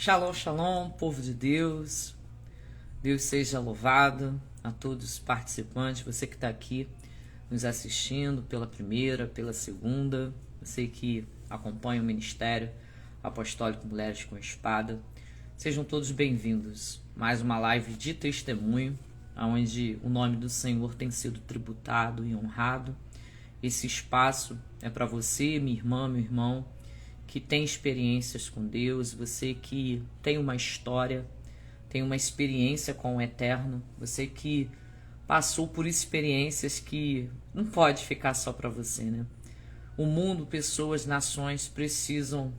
Shalom, shalom, povo de Deus. Deus seja louvado. A todos os participantes, você que está aqui nos assistindo pela primeira, pela segunda, você que acompanha o Ministério Apostólico Mulheres com Espada, sejam todos bem-vindos. Mais uma live de testemunho, onde o nome do Senhor tem sido tributado e honrado. Esse espaço é para você, minha irmã, meu irmão, que tem experiências com Deus, você que tem uma história, tem uma experiência com o Eterno, você que passou por experiências que não pode ficar só para você, né? O mundo, pessoas, nações precisam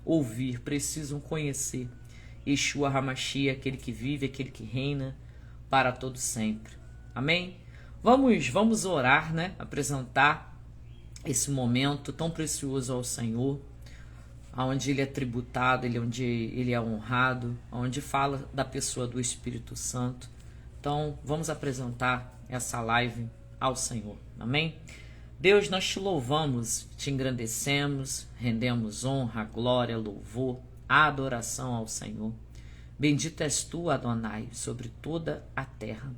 ouvir, precisam conhecer Yeshua HaMashiach, aquele que vive, aquele que reina para todo sempre. Amém? Vamos orar, né? Apresentar esse momento tão precioso ao Senhor, onde ele é tributado, onde ele é honrado, onde fala da pessoa do Espírito Santo. Então, vamos apresentar essa live ao Senhor. Amém? Deus, nós te louvamos, te engrandecemos, rendemos honra, glória, louvor, adoração ao Senhor. Bendito és tu, Adonai, sobre toda a terra.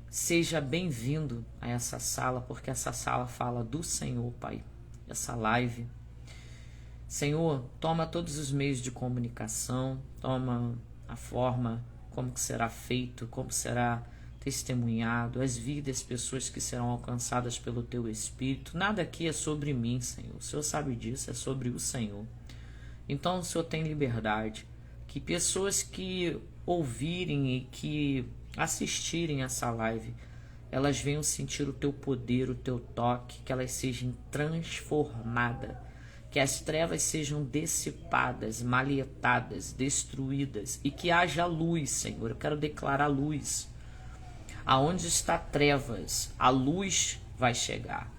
Seja bem-vindo a essa sala, porque essa sala fala do Senhor, Pai. Essa live, Senhor, toma todos os meios de comunicação, toma a forma como que será feito, como será testemunhado, as vidas, pessoas que serão alcançadas pelo Teu Espírito. Nada aqui é sobre mim, Senhor. O Senhor sabe disso, é sobre o Senhor. Então o Senhor tem liberdade. Que pessoas que ouvirem e que assistirem essa live, elas venham sentir o Teu poder, o Teu toque, que elas sejam transformadas. Que as trevas sejam dissipadas, maleitadas, destruídas e que haja luz, Senhor. Eu quero declarar luz. Aonde está trevas, a luz vai chegar.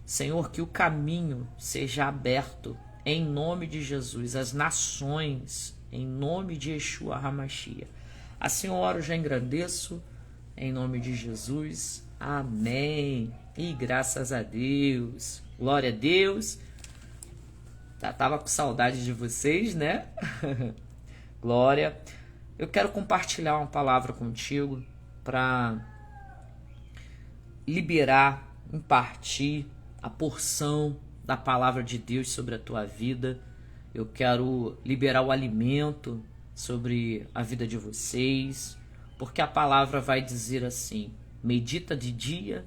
Senhor, que o caminho seja aberto em nome de Jesus, as nações, em nome de Yeshua HaMashiach. Assim eu oro, já engrandeço, em nome de Jesus. Amém. E graças a Deus. Glória a Deus. Já estava com saudade de vocês, né? Glória. Eu quero compartilhar uma palavra contigo para liberar, impartir a porção da palavra de Deus sobre a tua vida. Eu quero liberar o alimento sobre a vida de vocês, porque a palavra vai dizer assim: medita de dia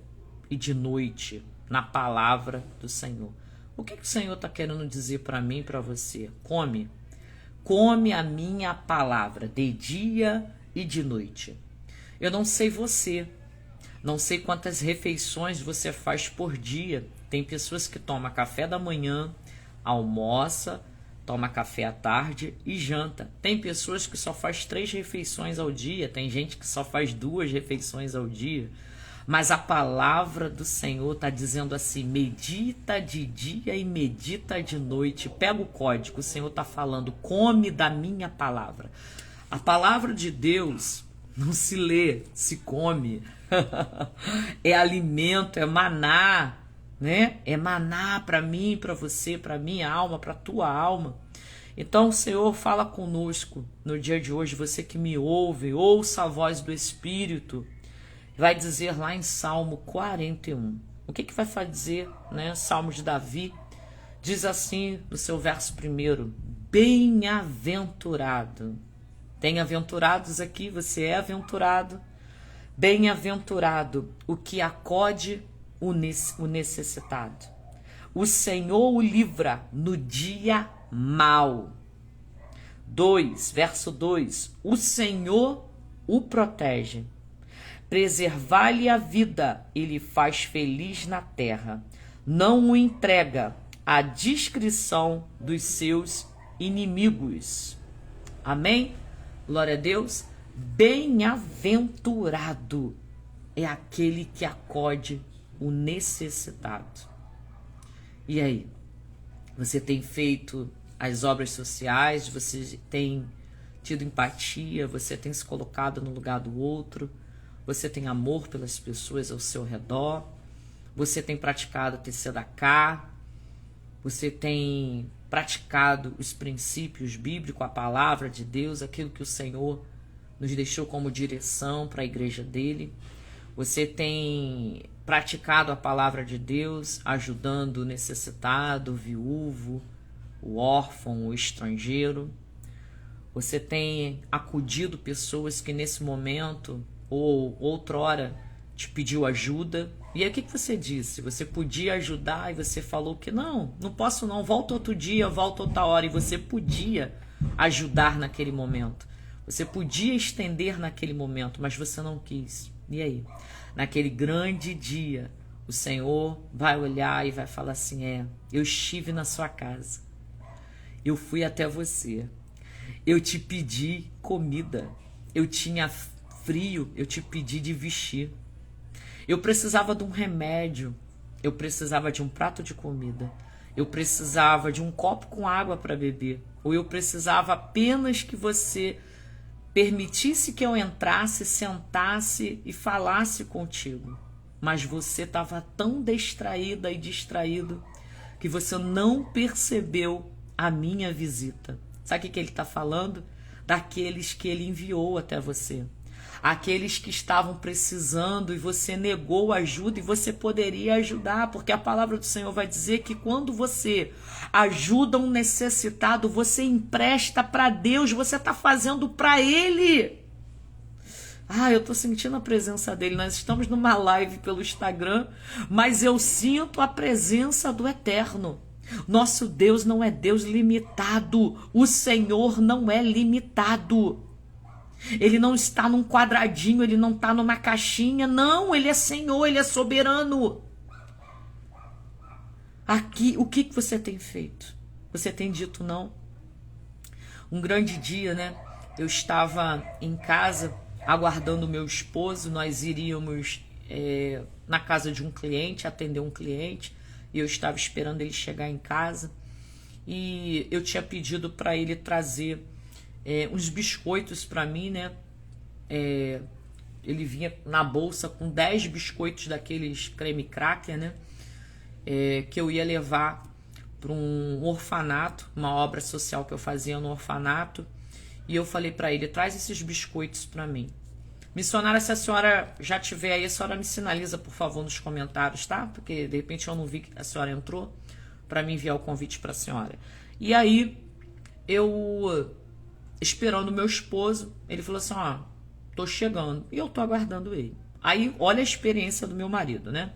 e de noite na palavra do Senhor. O que o Senhor está querendo dizer para mim e para você? Come a minha palavra de dia e de noite. Eu não sei você, não sei quantas refeições você faz por dia. Tem pessoas que tomam café da manhã, almoça, toma café à tarde e janta. Tem pessoas que só faz 3 refeições ao dia, tem gente que só faz 2 refeições ao dia. Mas a palavra do Senhor está dizendo assim: medita de dia e medita de noite. Pega o código, o Senhor está falando: come da minha palavra. A palavra de Deus não se lê, se come. É alimento, é maná, né? É maná para mim, para você, para minha alma, para tua alma. Então o Senhor fala conosco no dia de hoje. Você que me ouve, ouça a voz do Espírito. Vai dizer lá em Salmo 41. O que vai fazer, né? Salmo de Davi diz assim no seu verso 1: bem-aventurado. Bem-aventurados aqui, você é aventurado. Bem-aventurado o que acode o necessitado. O Senhor o livra no dia mau. Verso 2: o Senhor o protege. Preservar-lhe a vida, ele faz feliz na terra. Não o entrega à discrição dos seus inimigos. Amém? Glória a Deus. Bem-aventurado é aquele que acode o necessitado. E aí? Você tem feito as obras sociais? Você tem tido empatia? Você tem se colocado no lugar do outro? Você tem amor pelas pessoas ao seu redor? Você tem praticado TCDK? Você tem praticado os princípios bíblicos, a palavra de Deus, aquilo que o Senhor nos deixou como direção para a igreja dele? Você tem praticado a palavra de Deus, ajudando o necessitado, o viúvo, o órfão, o estrangeiro? Você tem acudido pessoas que nesse momento ou outrora te pediu ajuda? E aí o que você disse? Você podia ajudar e você falou que não posso não, volta outro dia, volta outra hora. E você podia ajudar naquele momento. Você podia estender naquele momento, mas você não quis. E aí? Naquele grande dia, o Senhor vai olhar e vai falar assim, eu estive na sua casa. Eu fui até você. Eu te pedi comida. Eu tinha frio, eu te pedi de vestir. Eu precisava de um remédio, eu precisava de um prato de comida, eu precisava de um copo com água para beber, ou eu precisava apenas que você permitisse que eu entrasse, sentasse e falasse contigo. Mas você estava tão distraída e distraído que você não percebeu a minha visita. Sabe o que ele está falando? Daqueles que ele enviou até você. Aqueles que estavam precisando e você negou ajuda e você poderia ajudar, porque a palavra do Senhor vai dizer que quando você ajuda um necessitado, você empresta para Deus, você está fazendo para Ele. Eu estou sentindo a presença dele. Nós estamos numa live pelo Instagram, mas eu sinto a presença do Eterno. Nosso Deus não é Deus limitado. O Senhor não é limitado. Ele não está num quadradinho, ele não está numa caixinha. Não, ele é Senhor, ele é soberano. Aqui, o que você tem feito? Você tem dito não? Um grande dia, né? Eu estava em casa aguardando o meu esposo. Nós iríamos na casa de um cliente, atender um cliente. E eu estava esperando ele chegar em casa. E eu tinha pedido para ele trazer uns biscoitos para mim, né? Ele vinha na bolsa com 10 biscoitos daqueles creme cracker, né? Que eu ia levar para um orfanato, uma obra social que eu fazia no orfanato. E eu falei para ele, traz esses biscoitos para mim. Missionária, se a senhora já tiver aí, a senhora me sinaliza, por favor, nos comentários, tá? Porque de repente eu não vi que a senhora entrou, para me enviar o convite para a senhora. E aí, eu esperando o meu esposo, ele falou assim, tô chegando. E eu tô aguardando ele. Aí, olha a experiência do meu marido, né?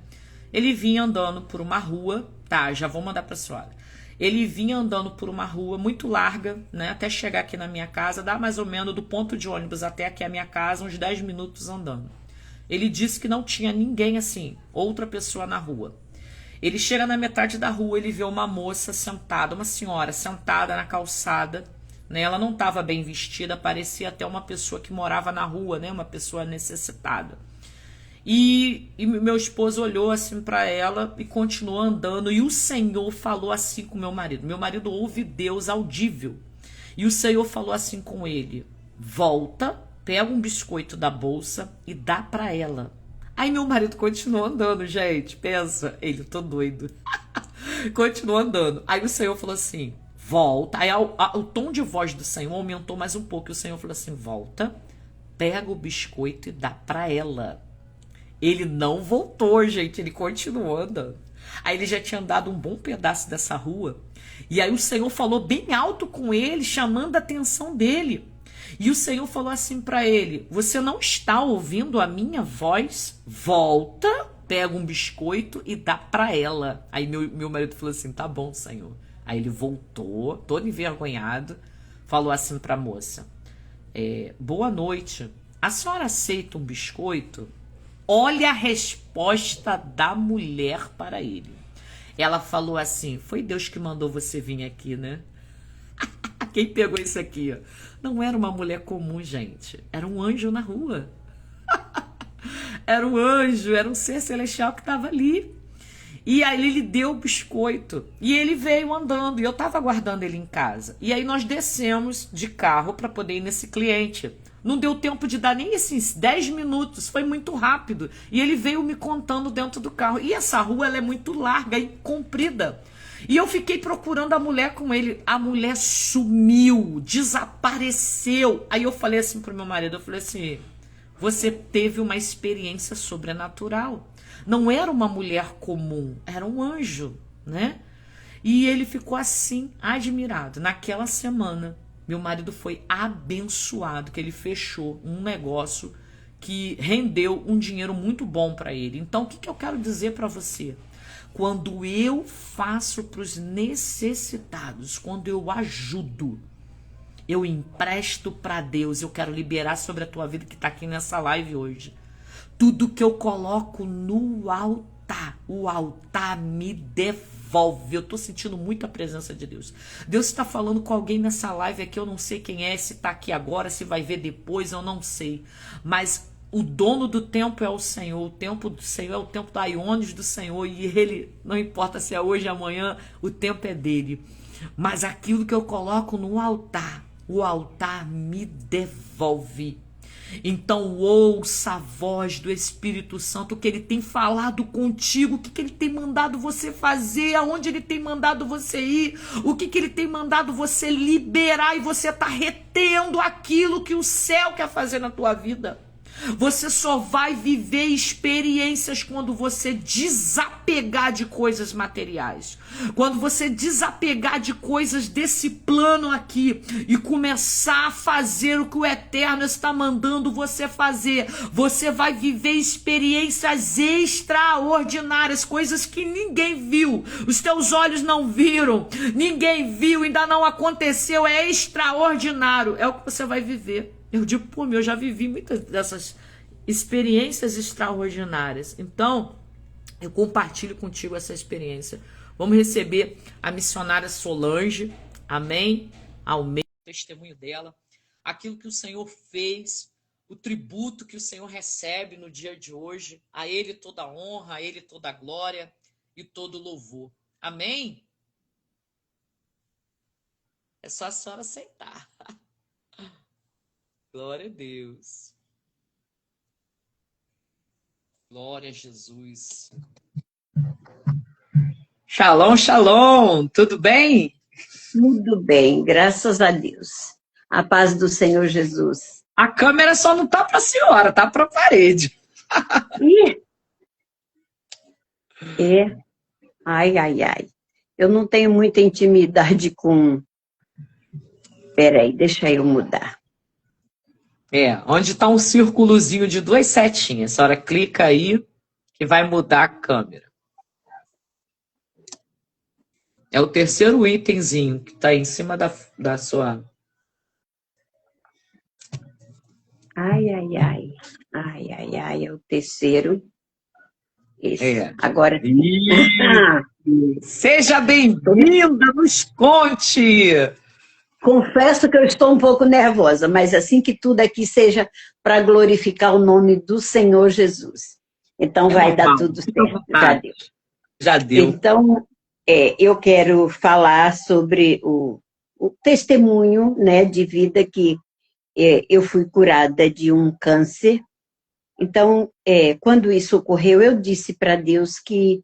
Ele vinha andando por uma rua, tá, já vou mandar pra senhora. Ele vinha andando por uma rua muito larga, né? Até chegar aqui na minha casa, dá mais ou menos do ponto de ônibus até aqui a minha casa, uns 10 minutos andando. Ele disse que não tinha ninguém assim, outra pessoa na rua. Ele chega na metade da rua, ele vê uma moça sentada, uma senhora sentada na calçada, né? Ela não estava bem vestida, parecia até uma pessoa que morava na rua, né? Uma pessoa necessitada. E meu esposo olhou assim para ela e continuou andando. E o Senhor falou assim com meu marido. Meu marido ouve Deus audível. E o Senhor falou assim com ele: volta, pega um biscoito da bolsa e dá para ela. Aí meu marido continuou andando, gente. Pensa, ele, tô doido. Continuou andando. Aí o Senhor falou assim: volta. Aí o tom de voz do Senhor aumentou mais um pouco. E o Senhor falou assim: volta, pega o biscoito e dá para ela. Ele não voltou, gente. Ele continuou andando. Aí ele já tinha andado um bom pedaço dessa rua. E aí o Senhor falou bem alto com ele, chamando a atenção dele. E o Senhor falou assim para ele: você não está ouvindo a minha voz? Volta, pega um biscoito e dá para ela. Aí meu marido falou assim: tá bom, Senhor. Aí ele voltou, todo envergonhado, falou assim para a moça: boa noite, a senhora aceita um biscoito? Olha a resposta da mulher para ele. Ela falou assim: foi Deus que mandou você vir aqui, né? Quem pegou isso aqui? Ó? Não era uma mulher comum, gente. Era um anjo na rua. Era um anjo, era um ser celestial que estava ali. E aí ele deu o biscoito. E ele veio andando. E eu estava aguardando ele em casa. E aí nós descemos de carro para poder ir nesse cliente. Não deu tempo de dar nem esses 10 minutos, foi muito rápido. E ele veio me contando dentro do carro. E essa rua ela é muito larga e comprida. E eu fiquei procurando a mulher com ele. A mulher sumiu, desapareceu. Aí eu falei assim pro meu marido, eu falei assim, você teve uma experiência sobrenatural. Não era uma mulher comum, era um anjo, né? E ele ficou assim, admirado. Naquela semana, meu marido foi abençoado, que ele fechou um negócio que rendeu um dinheiro muito bom para ele. Então, o que, que eu quero dizer para você? Quando eu faço para os necessitados, quando eu ajudo, eu empresto para Deus, eu quero liberar sobre a tua vida que está aqui nessa live hoje. Tudo que eu coloco no altar, o altar me devolve. Eu tô sentindo muito a presença de Deus. Deus está falando com alguém nessa live aqui, eu não sei quem é, se tá aqui agora, se vai ver depois, eu não sei. Mas o dono do tempo é o Senhor, o tempo do Senhor é o tempo da Iones do Senhor, e ele, não importa se é hoje ou amanhã, o tempo é dele. Mas aquilo que eu coloco no altar, o altar me devolve. Então ouça a voz do Espírito Santo, o que ele tem falado contigo, o que ele tem mandado você fazer, aonde ele tem mandado você ir, o que ele tem mandado você liberar, e você está retendo aquilo que o céu quer fazer na tua vida. Você só vai viver experiências quando você desapegar de coisas materiais. Quando você desapegar de coisas desse plano aqui e começar a fazer o que o Eterno está mandando você fazer, você vai viver experiências extraordinárias, coisas que ninguém viu, os teus olhos não viram, ninguém viu, ainda não aconteceu, é extraordinário, é o que você vai viver. Eu digo, pô, eu já vivi muitas dessas experiências extraordinárias. Então, eu compartilho contigo essa experiência. Vamos receber a missionária Solange, amém? Ao meio do testemunho dela, aquilo que o Senhor fez, o tributo que o Senhor recebe no dia de hoje. A Ele toda a honra, a Ele toda a glória e todo o louvor. Amém? É só a senhora aceitar. Glória a Deus. Glória a Jesus. Shalom, shalom. Tudo bem? Tudo bem, graças a Deus. A paz do Senhor Jesus. A câmera só não tá para a senhora, tá para a parede. Ai, ai, ai. Eu não tenho muita intimidade com... Peraí, deixa eu mudar. Onde está um círculozinho de 2 setinhas. A senhora clica aí que vai mudar a câmera. É o terceiro itemzinho que está em cima da sua... Ai, ai, ai. Ai, ai, ai, é o terceiro. Esse. Agora... Seja bem-vinda, nos conte! Confesso que eu estou um pouco nervosa, mas assim que tudo aqui seja para glorificar o nome do Senhor Jesus. Então vai dar tudo certo. Já deu. Já deu. Então, eu quero falar sobre o testemunho, né, de vida que eu fui curada de um câncer. Então, quando isso ocorreu, eu disse para Deus que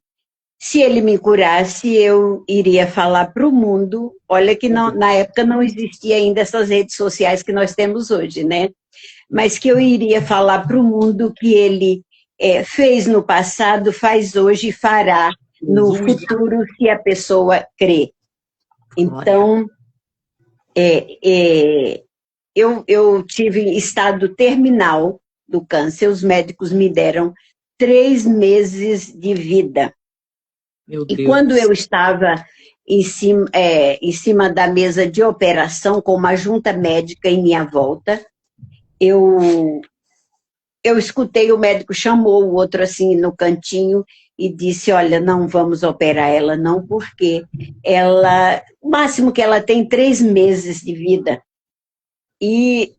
se Ele me curasse, eu iria falar para o mundo. Olha que não, na época não existia ainda essas redes sociais que nós temos hoje, né? Mas que eu iria falar para o mundo que Ele fez no passado, faz hoje e fará no futuro, se a pessoa crê. Então, eu tive estado terminal do câncer, os médicos me deram 3 meses de vida. E quando eu estava em cima da mesa de operação, com uma junta médica em minha volta, eu escutei, o médico chamou o outro assim no cantinho e disse, olha, não vamos operar ela não, porque o máximo que ela tem 3 meses de vida. E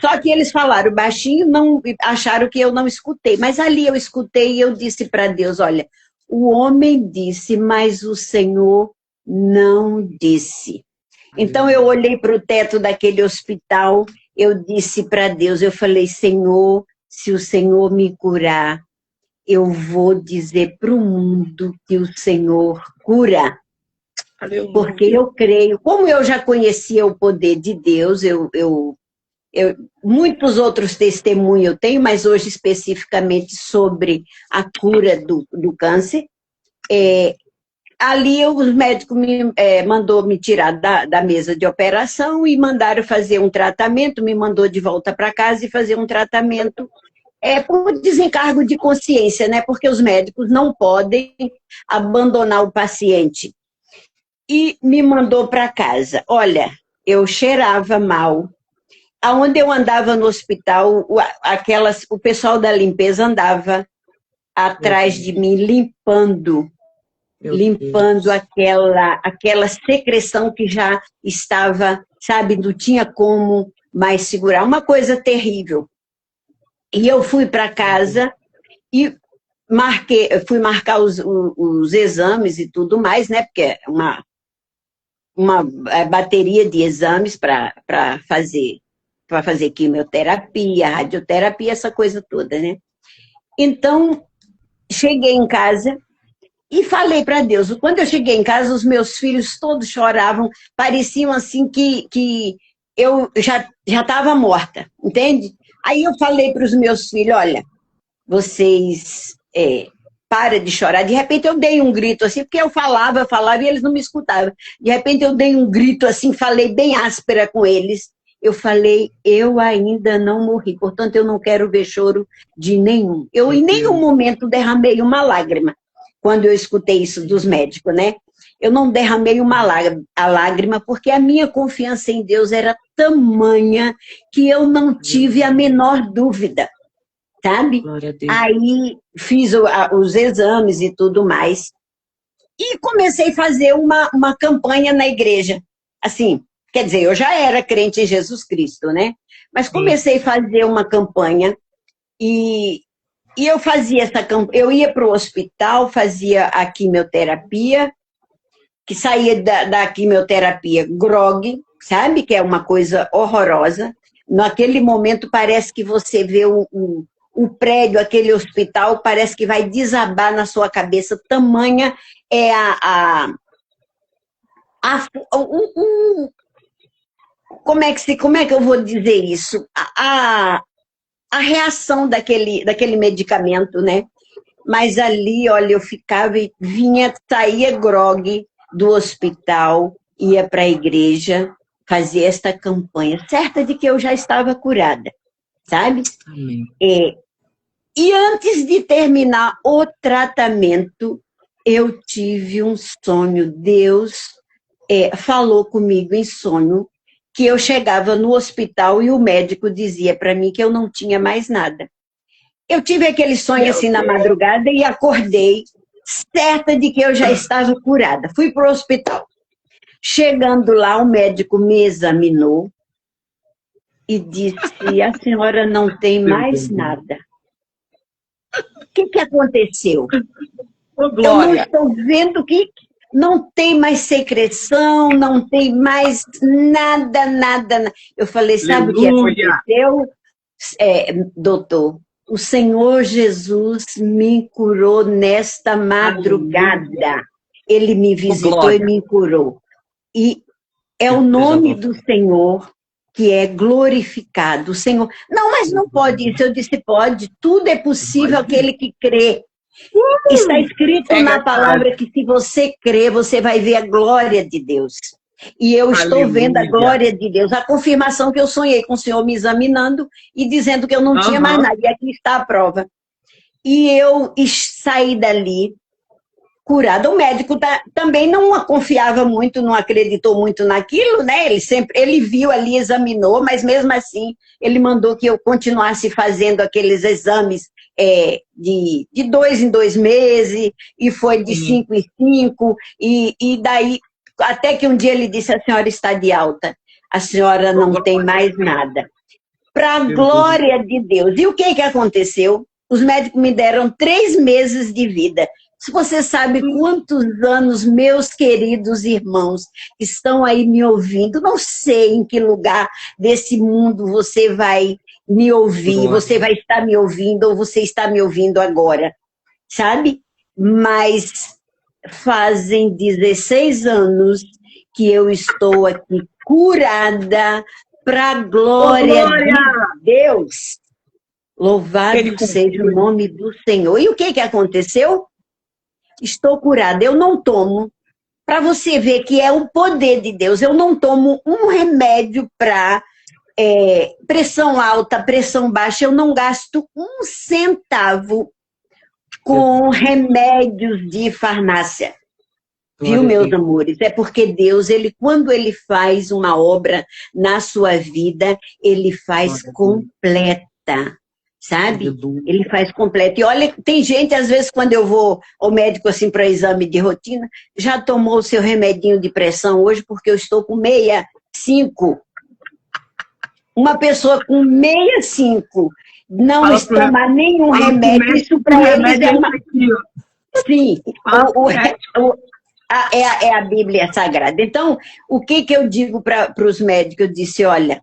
só que eles falaram baixinho, não acharam que eu não escutei, mas ali eu escutei e eu disse para Deus, olha, o homem disse, mas o Senhor não disse. Então eu olhei para o teto daquele hospital, eu disse para Deus, eu falei, Senhor, se o Senhor me curar, eu vou dizer para o mundo que o Senhor cura. Porque eu creio, como eu já conhecia o poder de Deus, muitos outros testemunhos eu tenho, mas hoje especificamente sobre a cura do câncer. Ali os médicos mandou me tirar da mesa de operação e mandaram fazer um tratamento, me mandou de volta para casa e fazer um tratamento por desencargo de consciência, né? Porque os médicos não podem abandonar o paciente. E me mandou para casa. Olha, eu cheirava mal. Aonde eu andava no hospital, o pessoal da limpeza andava atrás de mim, limpando aquela secreção que já estava, sabe, não tinha como mais segurar. Uma coisa terrível. E eu fui para casa e fui marcar os exames e tudo mais, né? Porque é uma bateria de exames para fazer quimioterapia, radioterapia, essa coisa toda, né? Então, cheguei em casa e falei para Deus. Quando eu cheguei em casa, os meus filhos todos choravam, pareciam assim que eu já estava morta, entende? Aí eu falei para os meus filhos, olha, vocês para de chorar. De repente eu dei um grito assim, porque eu falava e eles não me escutavam. De repente eu dei um grito assim, falei bem áspera com eles. Eu falei, eu ainda não morri, portanto eu não quero ver choro de nenhum. Eu em nenhum momento derramei uma lágrima, quando eu escutei isso dos médicos, né? Eu não derramei a lágrima, porque a minha confiança em Deus era tamanha que eu não tive a menor dúvida, sabe? Aí fiz os exames e tudo mais, e comecei a fazer uma campanha na igreja, assim, quer dizer, eu já era crente em Jesus Cristo, né? Mas comecei a fazer uma campanha e eu fazia essa campanha. Eu ia para o hospital, fazia a quimioterapia, que saía da quimioterapia grogue, sabe? Que é uma coisa horrorosa. Naquele momento parece que você vê o prédio, aquele hospital, parece que vai desabar na sua cabeça, tamanha é como é que eu vou dizer isso? A reação daquele medicamento, né? Mas ali, olha, eu ficava e saía grogue do hospital, ia para a igreja, fazia esta campanha, certa de que eu já estava curada, sabe? Amém. E antes de terminar o tratamento, eu tive um sonho. Deus falou comigo em sonho que eu chegava no hospital e o médico dizia para mim que eu não tinha mais nada. Eu tive aquele sonho assim na madrugada e acordei certa de que eu já estava curada. Fui para o hospital. Chegando lá, o médico me examinou e disse, a senhora não tem mais nada. O que aconteceu? Eu não estou vendo que não tem mais secreção, não tem mais nada. Eu falei, sabe o que aconteceu? Doutor, o Senhor Jesus me curou nesta madrugada. Ele me visitou e me curou. E é o nome do Senhor que é glorificado. O Senhor, não, mas não pode isso. Eu disse, pode, tudo é possível aquele que crê. Está escrito na palavra que se você crê, você vai ver a glória de Deus. E eu estou vendo a glória de Deus, a confirmação que eu sonhei com o Senhor me examinando e dizendo que eu não tinha mais nada. E aqui está a prova. E eu saí dali curada. O médico também não confiava muito, não acreditou muito naquilo, né? Ele viu ali, examinou, mas mesmo assim ele mandou que eu continuasse fazendo aqueles exames de 2 em 2 meses, e foi de 5 em 5, e daí, até que um dia ele disse, a senhora está de alta, a senhora não tem mais nada. Para a glória de Deus. E o que aconteceu? Os médicos me deram 3 meses de vida. Se você sabe quantos anos meus queridos irmãos estão aí me ouvindo, não sei em que lugar desse mundo você vai me ouvir, você vai estar me ouvindo ou você está me ouvindo agora, sabe? Mas fazem 16 anos que eu estou aqui curada para a glória de Deus. Louvado seja o nome do Senhor. E o que aconteceu? Estou curada. Eu não tomo, para você ver que é o poder de Deus, eu não tomo um remédio para pressão alta, pressão baixa, eu não gasto um centavo com remédios de farmácia. Viu, meus amores? É porque Deus, quando Ele faz uma obra na sua vida, Ele faz completa, sabe? Ele faz completa. E olha, tem gente, às vezes, quando eu vou ao médico, assim, para exame de rotina, já tomou o seu remedinho de pressão hoje, porque eu estou com 65. Uma pessoa com 65 não tomar nenhum remédio, isso para eles é uma... Sim, é a Bíblia Sagrada. Então, o que eu digo para os médicos? Eu disse, olha,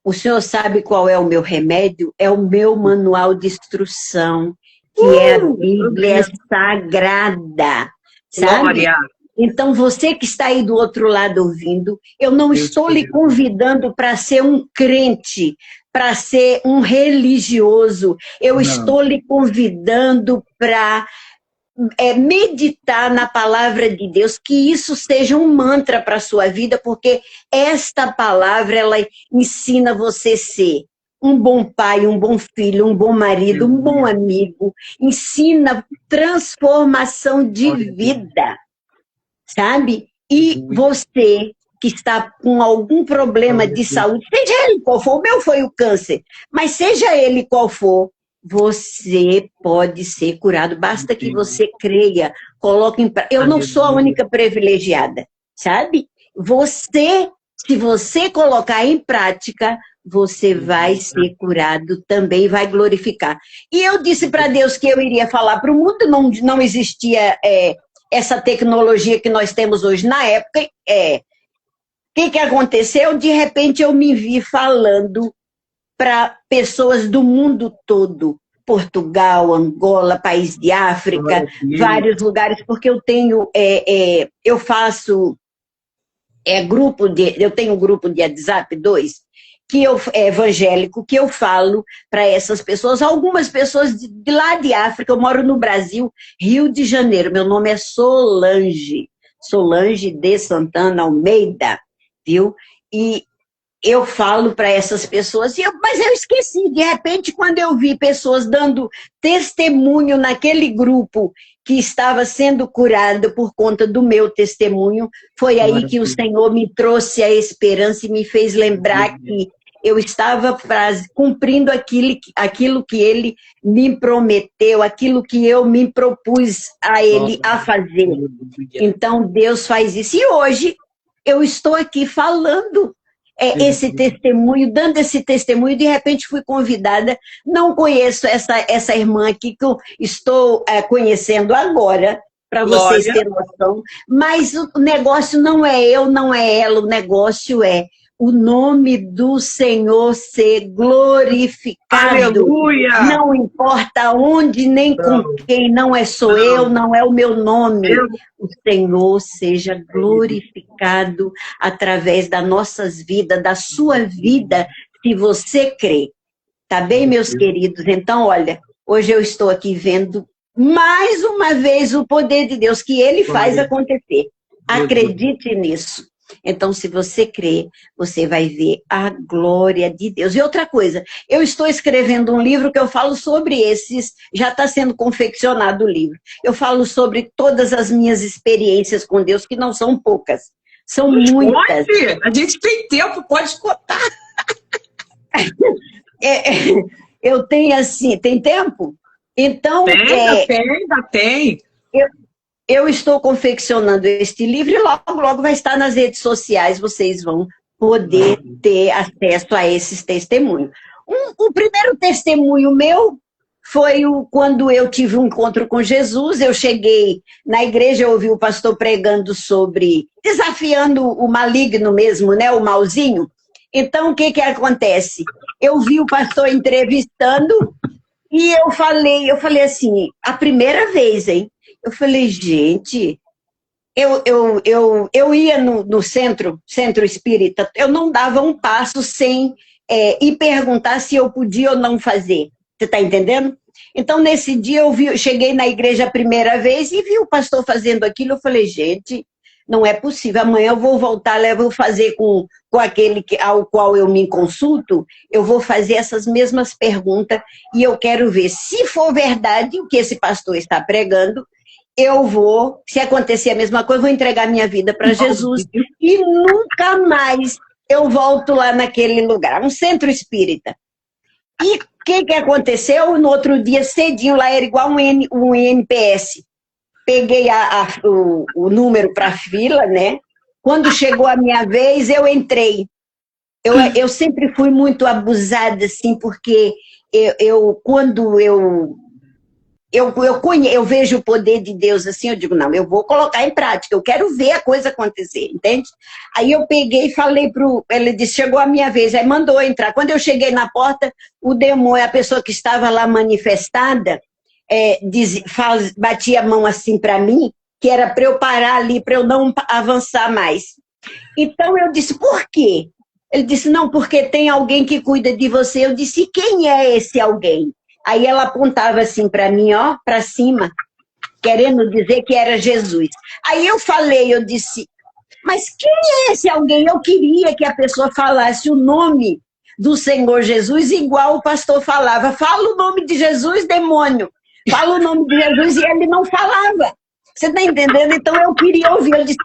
o senhor sabe qual é o meu remédio? É o meu manual de instrução, que é a Bíblia Sagrada, sabe? Glória. Então, você que está aí do outro lado ouvindo, eu não estou lhe convidando para ser um crente, para ser um religioso. Eu estou lhe convidando para meditar na palavra de Deus, que isso seja um mantra para a sua vida, porque esta palavra, ela ensina você a ser um bom pai, um bom filho, um bom marido, um bom amigo, ensina transformação de vida, sabe? E você que está com algum problema de saúde, seja ele qual for, o meu foi o câncer, mas seja ele qual for, você pode ser curado, basta que você creia, coloque em prática. Eu não sou a única privilegiada, sabe? Se você colocar em prática, você vai ser curado também, vai glorificar. E eu disse para Deus que eu iria falar para o mundo, não existia essa tecnologia que nós temos hoje. Na época, o que aconteceu? De repente eu me vi falando para pessoas do mundo todo, Portugal, Angola, país de África, vários lugares, porque eu tenho, eu faço eu tenho um grupo de WhatsApp 2, que evangélico, que eu falo para essas pessoas, algumas pessoas de lá de África. Eu moro no Brasil, Rio de Janeiro, meu nome é Solange de Santana Almeida, viu? E eu falo para essas pessoas, mas eu esqueci, de repente, quando eu vi pessoas dando testemunho naquele grupo que estava sendo curado por conta do meu testemunho, foi aí que o Senhor me trouxe a esperança e me fez lembrar que eu estava cumprindo aquilo que Ele me prometeu, aquilo que eu me propus a Ele a fazer. Então, Deus faz isso. E hoje, eu estou aqui falando esse testemunho, dando esse testemunho, de repente fui convidada, não conheço essa irmã aqui que eu estou conhecendo agora, para vocês terem noção, mas o negócio não é eu, não é ela, o negócio é o nome do Senhor ser glorificado. Aleluia! Não importa onde, nem com quem, não sou eu, não é o meu nome. O Senhor seja glorificado através das nossas vidas, da sua vida, se você crê. Tá bem, meus queridos? Então, olha, hoje eu estou aqui vendo mais uma vez o poder de Deus, que Ele faz acontecer. Acredite nisso. Então, se você crer, você vai ver a glória de Deus. E outra coisa, eu estou escrevendo um livro que eu falo sobre já está sendo confeccionado o livro. Eu falo sobre todas as minhas experiências com Deus, que não são poucas, são muitas. A gente tem tempo, pode contar. Eu tenho assim, tem tempo? Então, ainda tem. Eu estou confeccionando este livro e logo vai estar nas redes sociais, vocês vão poder ter acesso a esses testemunhos. O primeiro testemunho meu foi quando eu tive um encontro com Jesus. Eu cheguei na igreja, eu ouvi o pastor pregando sobre, desafiando o maligno mesmo, né, o malzinho. Então, o que acontece? Eu vi o pastor entrevistando e eu falei assim, a primeira vez, hein? Eu falei, gente, eu ia no centro espírita, eu não dava um passo sem ir perguntar se eu podia ou não fazer. Você está entendendo? Então, nesse dia, cheguei na igreja a primeira vez e vi o pastor fazendo aquilo. Eu falei, gente, não é possível. Amanhã eu vou voltar, eu vou fazer com aquele ao qual eu me consulto, eu vou fazer essas mesmas perguntas e eu quero ver se for verdade o que esse pastor está pregando. Eu vou, se acontecer a mesma coisa, vou entregar minha vida para Jesus e nunca mais eu volto lá naquele lugar, um centro espírita. E o que aconteceu? No outro dia, cedinho, lá era igual um INPS. Peguei o número para a fila, né? Quando chegou a minha vez, eu entrei. Eu sempre fui muito abusada, assim, porque quando eu vejo o poder de Deus assim, eu digo, não, eu vou colocar em prática, eu quero ver a coisa acontecer, entende? Aí eu peguei e falei ele disse, chegou a minha vez, aí mandou entrar. Quando eu cheguei na porta, o demônio, a pessoa que estava lá manifestada, batia a mão assim para mim, que era para eu parar ali, para eu não avançar mais. Então eu disse, por quê? Ele disse, não, porque tem alguém que cuida de você. Eu disse, quem é esse alguém? Aí ela apontava assim para mim, ó, para cima, querendo dizer que era Jesus. Aí eu disse, mas quem é esse alguém? Eu queria que a pessoa falasse o nome do Senhor Jesus igual o pastor falava. Fala o nome de Jesus, demônio. Fala o nome de Jesus e ele não falava. Você está entendendo? Então eu queria ouvir. Eu disse,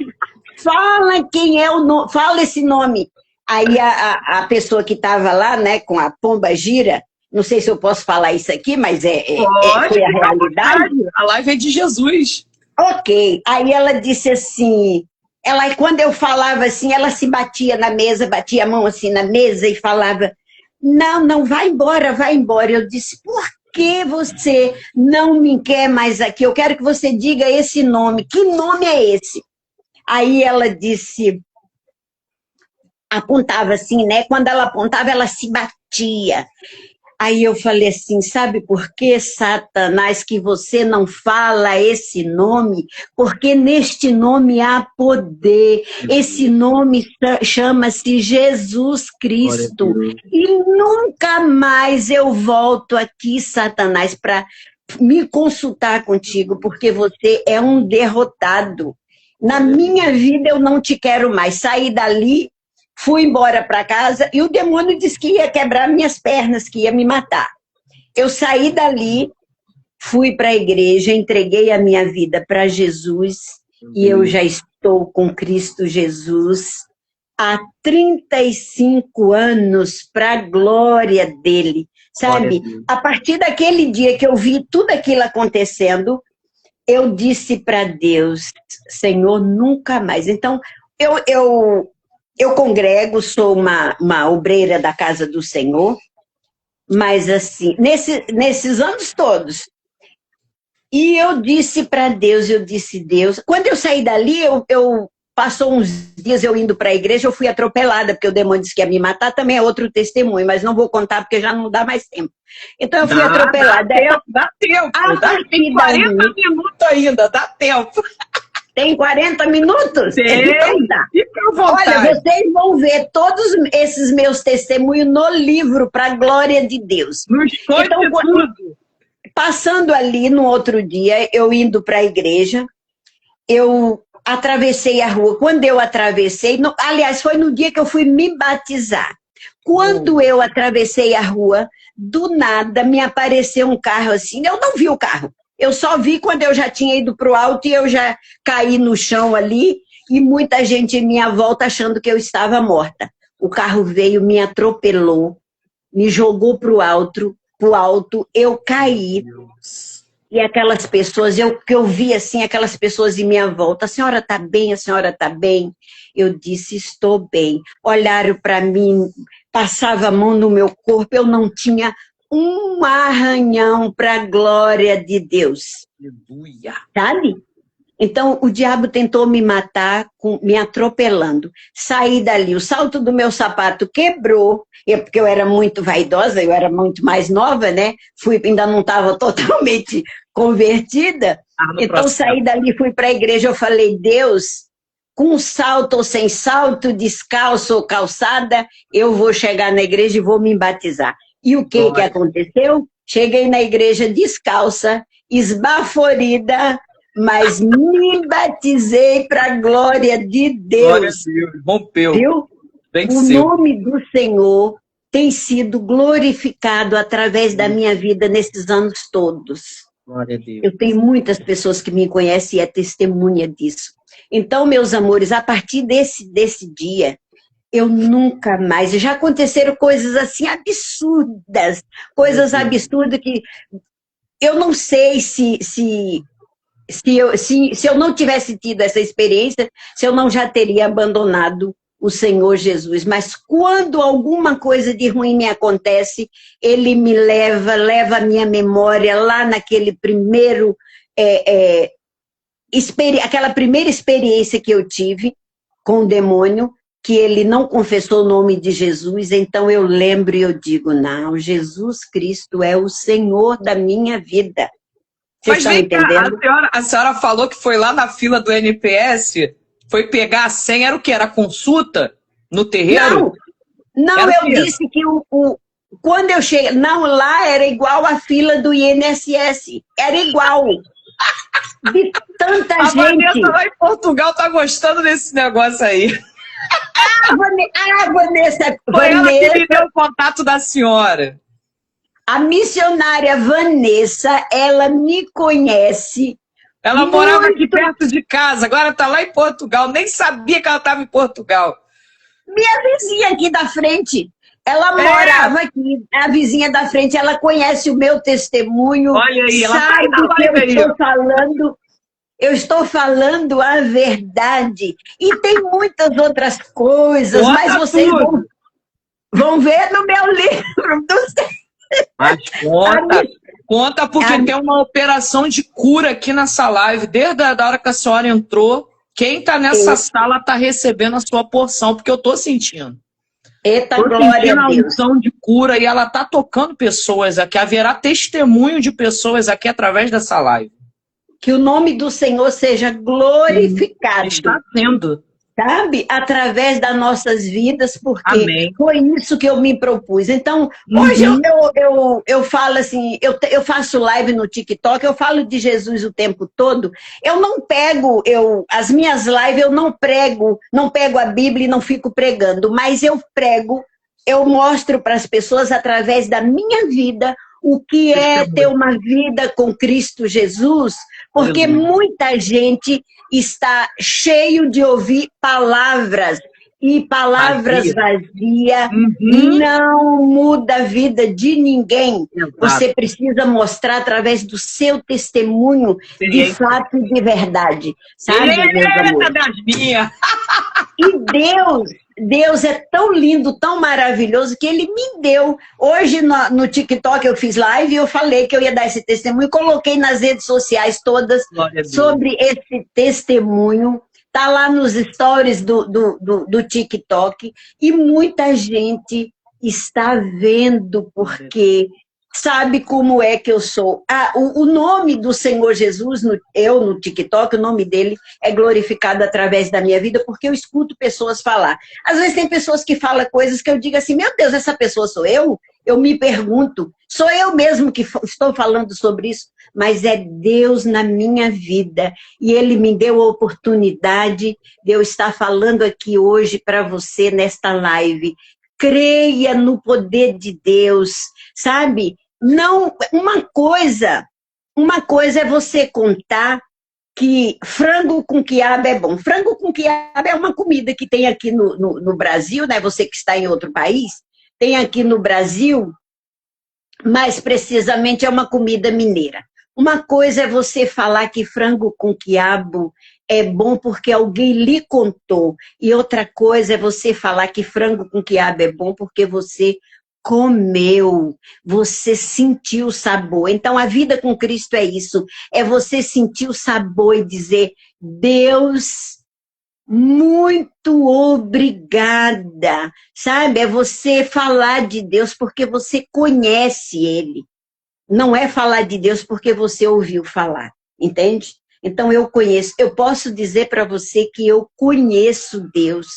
fala quem é o nome, fala esse nome. Aí a pessoa que estava lá, né, com a pomba gira, não sei se eu posso falar isso aqui, mas foi a realidade. A live é de Jesus. Ok. Aí ela disse assim, quando eu falava assim, ela se batia na mesa, batia a mão assim na mesa e falava, não, vai embora, vai embora. Eu disse, por que você não me quer mais aqui? Eu quero que você diga esse nome. Que nome é esse? Aí ela disse, apontava assim, né? Quando ela apontava, ela se batia. Aí eu falei assim, sabe por que, Satanás, que você não fala esse nome? Porque neste nome há poder. Esse nome chama-se Jesus Cristo. E nunca mais eu volto aqui, Satanás, para me consultar contigo, porque você é um derrotado. Na minha vida eu não te quero mais. Saí dali, fui embora para casa e o demônio disse que ia quebrar minhas pernas, que ia me matar. Eu saí dali, fui para a igreja, entreguei a minha vida para Jesus e eu já estou com Cristo Jesus há 35 anos para a glória dele. Sabe, a partir daquele dia que eu vi tudo aquilo acontecendo, eu disse para Deus, Senhor, nunca mais. Então, eu congrego, sou uma obreira da casa do Senhor, mas assim, nesses anos todos, e eu disse para Deus, Deus, quando eu saí dali, passou uns dias eu indo para a igreja, eu fui atropelada, porque o demônio disse que ia me matar, também é outro testemunho, mas não vou contar porque já não dá mais tempo. Então eu fui atropelada. Dá tempo. Tem 40 minutos ainda, dá tempo. Tem 40 minutos? Então tá. Olha, vocês vão ver todos esses meus testemunhos no livro, para a glória de Deus. Então, tudo. Passando ali no outro dia, eu indo para a igreja, eu atravessei a rua. Quando eu atravessei, aliás, foi no dia que eu fui me batizar. Quando eu atravessei a rua, do nada me apareceu um carro assim, eu não vi o carro. Eu só vi quando eu já tinha ido para o alto e eu já caí no chão ali e muita gente em minha volta achando que eu estava morta. O carro veio, me atropelou, me jogou para o alto, eu caí. E aquelas pessoas, que eu vi assim, aquelas pessoas em minha volta, a senhora está bem, a senhora está bem? Eu disse, estou bem. Olharam para mim, passava a mão no meu corpo, eu não tinha um arranhão para a glória de Deus. Aleluia. Sabe? Então, o diabo tentou me matar, me atropelando. Saí dali, o salto do meu sapato quebrou, porque eu era muito vaidosa, eu era muito mais nova, né? Ainda não estava totalmente convertida. Então saí dali, fui para a igreja, eu falei, Deus, com salto ou sem salto, descalço ou calçada, eu vou chegar na igreja e vou me batizar. E o que aconteceu? Cheguei na igreja descalça, esbaforida, mas me batizei para a glória de Deus. Glória a Deus, rompeu. Viu? O nome do Senhor tem sido glorificado através da minha vida nesses anos todos. Glória a Deus. Eu tenho muitas pessoas que me conhecem e é testemunha disso. Então, meus amores, a partir desse dia, eu nunca mais... Já aconteceram coisas assim absurdas, coisas absurdas que eu não sei se eu não tivesse tido essa experiência, se eu não já teria abandonado o Senhor Jesus. Mas quando alguma coisa de ruim me acontece, Ele me leva a minha memória lá naquele primeiro... aquela primeira experiência que eu tive com o demônio, que ele não confessou o nome de Jesus, então eu lembro e eu digo, não, Jesus Cristo é o Senhor da minha vida. Vocês estão entendendo? A senhora falou que foi lá na fila do NPS, foi pegar a senha, era o quê? Era consulta no terreiro? Não, eu disse que quando eu cheguei, não, lá era igual a fila do INSS, era igual. De tanta gente. A Vanessa lá em Portugal tá gostando desse negócio aí. Vanessa. Foi ela que me deu o contato da senhora. A missionária Vanessa, ela me conhece. Ela morava aqui perto de casa, agora tá lá em Portugal. Nem sabia que ela estava em Portugal. Minha vizinha aqui da frente. Ela morava aqui, a vizinha da frente, ela conhece o meu testemunho. Olha aí, ela sabe tá que eu estou falando a verdade. E tem muitas outras coisas, mas vocês vão ver no meu livro. Mas conta porque tem uma operação de cura aqui nessa live. Desde a hora que a senhora entrou, quem está nessa sala está recebendo a sua porção, porque eu estou sentindo. Eita, glória a Deus. Unção de cura e ela está tocando pessoas aqui. Haverá testemunho de pessoas aqui através dessa live. Que o nome do Senhor seja glorificado. Está sendo. Sabe? Através das nossas vidas, porque Amém. Foi isso que eu me propus. Então, hoje eu falo assim, eu faço live no TikTok, eu falo de Jesus o tempo todo. Eu não pego, as minhas lives eu não pego a Bíblia e não fico pregando, mas eu prego, eu mostro para as pessoas através da minha vida o que é ter uma vida com Cristo Jesus, porque muita gente está cheio de ouvir palavras, e palavras vazias não muda a vida de ninguém. Você precisa mostrar através do seu testemunho de fato e de verdade. Sabe, meus amores? E Deus é tão lindo, tão maravilhoso, que Ele me deu. Hoje no TikTok eu fiz live e eu falei que eu ia dar esse testemunho, coloquei nas redes sociais todas sobre esse testemunho. Está lá nos stories do TikTok e muita gente está vendo porque sabe como é que eu sou. O nome do Senhor Jesus, no TikTok, o nome dele é glorificado através da minha vida, porque eu escuto pessoas falar. Às vezes tem pessoas que falam coisas que eu digo assim, meu Deus, essa pessoa sou eu? Eu me pergunto, sou eu mesmo que estou falando sobre isso? Mas é Deus na minha vida, e Ele me deu a oportunidade de eu estar falando aqui hoje para você nesta live. Creia no poder de Deus, sabe? Não, uma coisa é você contar que frango com quiabo é bom. Frango com quiabo é uma comida que tem aqui no Brasil, né? Você que está em outro país, tem aqui no Brasil, mais precisamente é uma comida mineira. Uma coisa é você falar que frango com quiabo é bom porque alguém lhe contou. E outra coisa é você falar que frango com quiabo é bom porque você comeu, você sentiu o sabor. Então, a vida com Cristo é isso. É você sentir o sabor e dizer, Deus, muito obrigada. Sabe? É você falar de Deus porque você conhece Ele. não é falar de Deus porque você ouviu falar, entende? Então eu conheço, eu posso dizer para você que eu conheço Deus.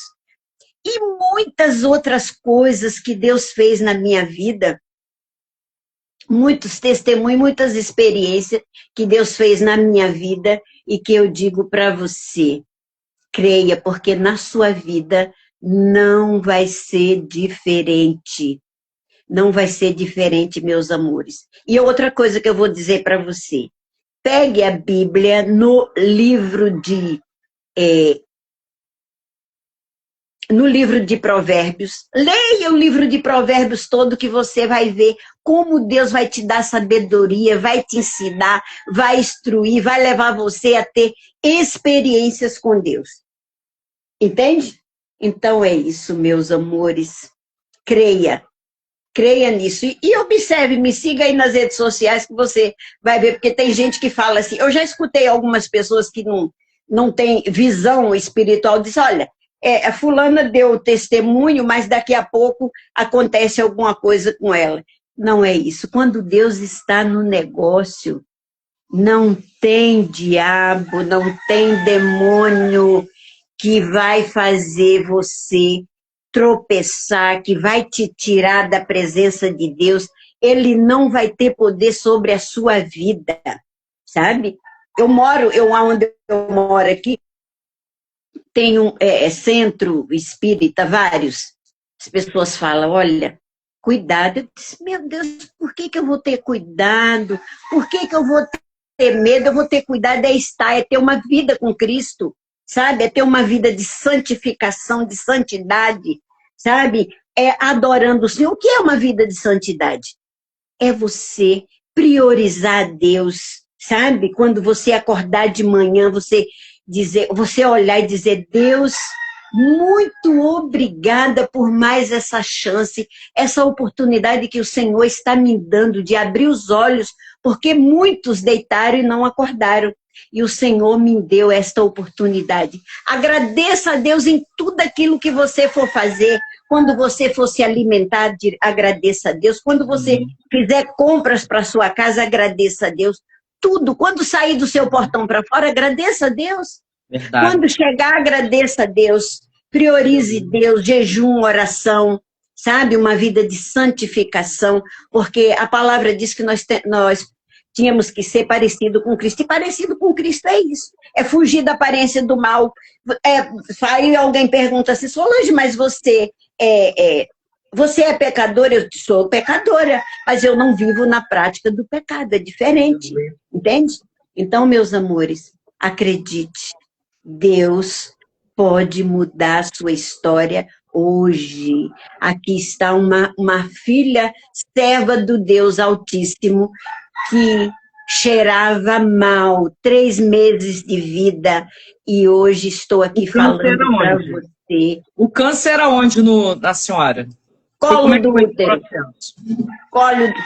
E muitas outras coisas que Deus fez na minha vida, muitos testemunhos, muitas experiências que Deus fez na minha vida e que eu digo para você, creia, porque na sua vida não vai ser diferente. Não vai ser diferente, meus amores. E outra coisa que eu vou dizer para você, pegue a Bíblia no livro de Provérbios. Leia o livro de Provérbios todo que você vai ver como Deus vai te dar sabedoria, vai te ensinar, vai instruir, vai levar você a ter experiências com Deus. Entende? Então é isso, meus amores. Creia nisso. E observe, me siga aí nas redes sociais que você vai ver, porque tem gente que fala assim, eu já escutei algumas pessoas que não têm visão espiritual, diz, olha, a fulana deu testemunho, mas daqui a pouco acontece alguma coisa com ela. Não é isso. Quando Deus está no negócio, não tem diabo, não tem demônio que vai fazer você tropeçar, que vai te tirar da presença de Deus. Ele não vai ter poder sobre a sua vida, sabe? Onde eu moro aqui, tem um centro espírita, vários. As pessoas falam, olha, cuidado. Eu disse, meu Deus, por que eu vou ter cuidado? Por que eu vou ter medo? Eu vou ter cuidado, é ter uma vida com Cristo, sabe? É ter uma vida de santificação, de santidade, sabe? É adorando o Senhor. O que é uma vida de santidade? É você priorizar a Deus, sabe? Quando você acordar de manhã, você olhar e dizer, Deus, muito obrigada por mais essa chance, essa oportunidade que o Senhor está me dando de abrir os olhos, porque muitos deitaram e não acordaram. E o Senhor me deu esta oportunidade. Agradeça a Deus em tudo aquilo que você for fazer. Quando você for se alimentar, agradeça a Deus. Quando você fizer compras para sua casa, agradeça a Deus. Tudo. Quando sair do seu portão para fora, agradeça a Deus. Verdade. Quando chegar, agradeça a Deus. Priorize Deus, jejum, oração, sabe? Uma vida de santificação, porque a palavra diz que nós tínhamos que ser parecido com Cristo. E parecido com Cristo é isso. É fugir da aparência do mal. Aí alguém pergunta assim, Solange, mas você é pecadora? Eu sou pecadora, mas eu não vivo na prática do pecado. É diferente, entende? Então, meus amores, acredite. Deus pode mudar a sua história hoje. Aqui está uma filha serva do Deus Altíssimo que cheirava mal, 3 meses de vida, e hoje estou aqui falando para você. O câncer era onde da senhora? Colo do útero.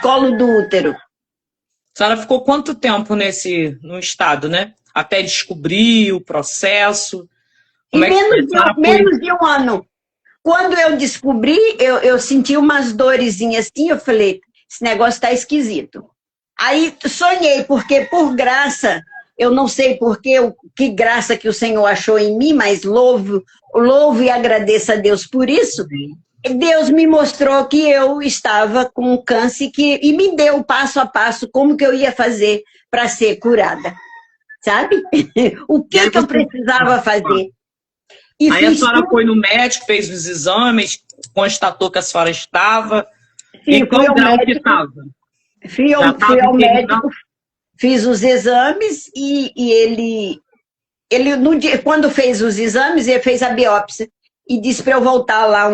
Colo do útero. A senhora ficou quanto tempo no estado, né? Até descobrir o processo? Menos de um ano. Quando eu descobri, eu senti umas dorezinhas assim, eu falei, esse negócio está esquisito. Aí sonhei, porque por graça, eu não sei que graça que o Senhor achou em mim, mas louvo e agradeço a Deus por isso. Deus me mostrou que eu estava com câncer e me deu passo a passo como que eu ia fazer para ser curada. Sabe? O que eu precisava fazer. Aí a senhora foi no médico, fez os exames, constatou que a senhora estava. Sim, e qual grau que estava? Fui ao médico, fiz os exames e ele no dia, quando fez os exames, ele fez a biópsia e disse para eu voltar lá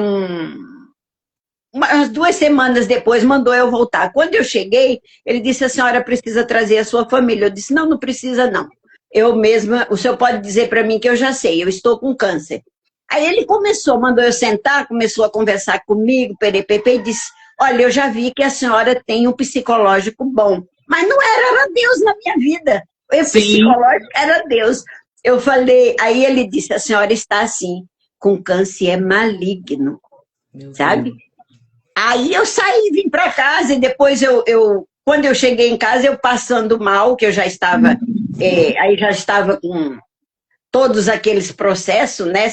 umas 2 semanas depois, mandou eu voltar. Quando eu cheguei, ele disse, a senhora precisa trazer a sua família. Eu disse, não precisa não. Eu mesma, o senhor pode dizer para mim que eu já sei, eu estou com câncer. Aí ele mandou eu sentar, começou a conversar comigo, e disse, olha, eu já vi que a senhora tem um psicológico bom. Mas não era Deus na minha vida. O psicológico era Deus. Eu falei, aí ele disse, a senhora está assim, com câncer maligno, sabe? Aí eu saí, vim para casa e depois eu quando eu cheguei em casa, eu passando mal, que eu já estava, aí já estava com todos aqueles processos, né?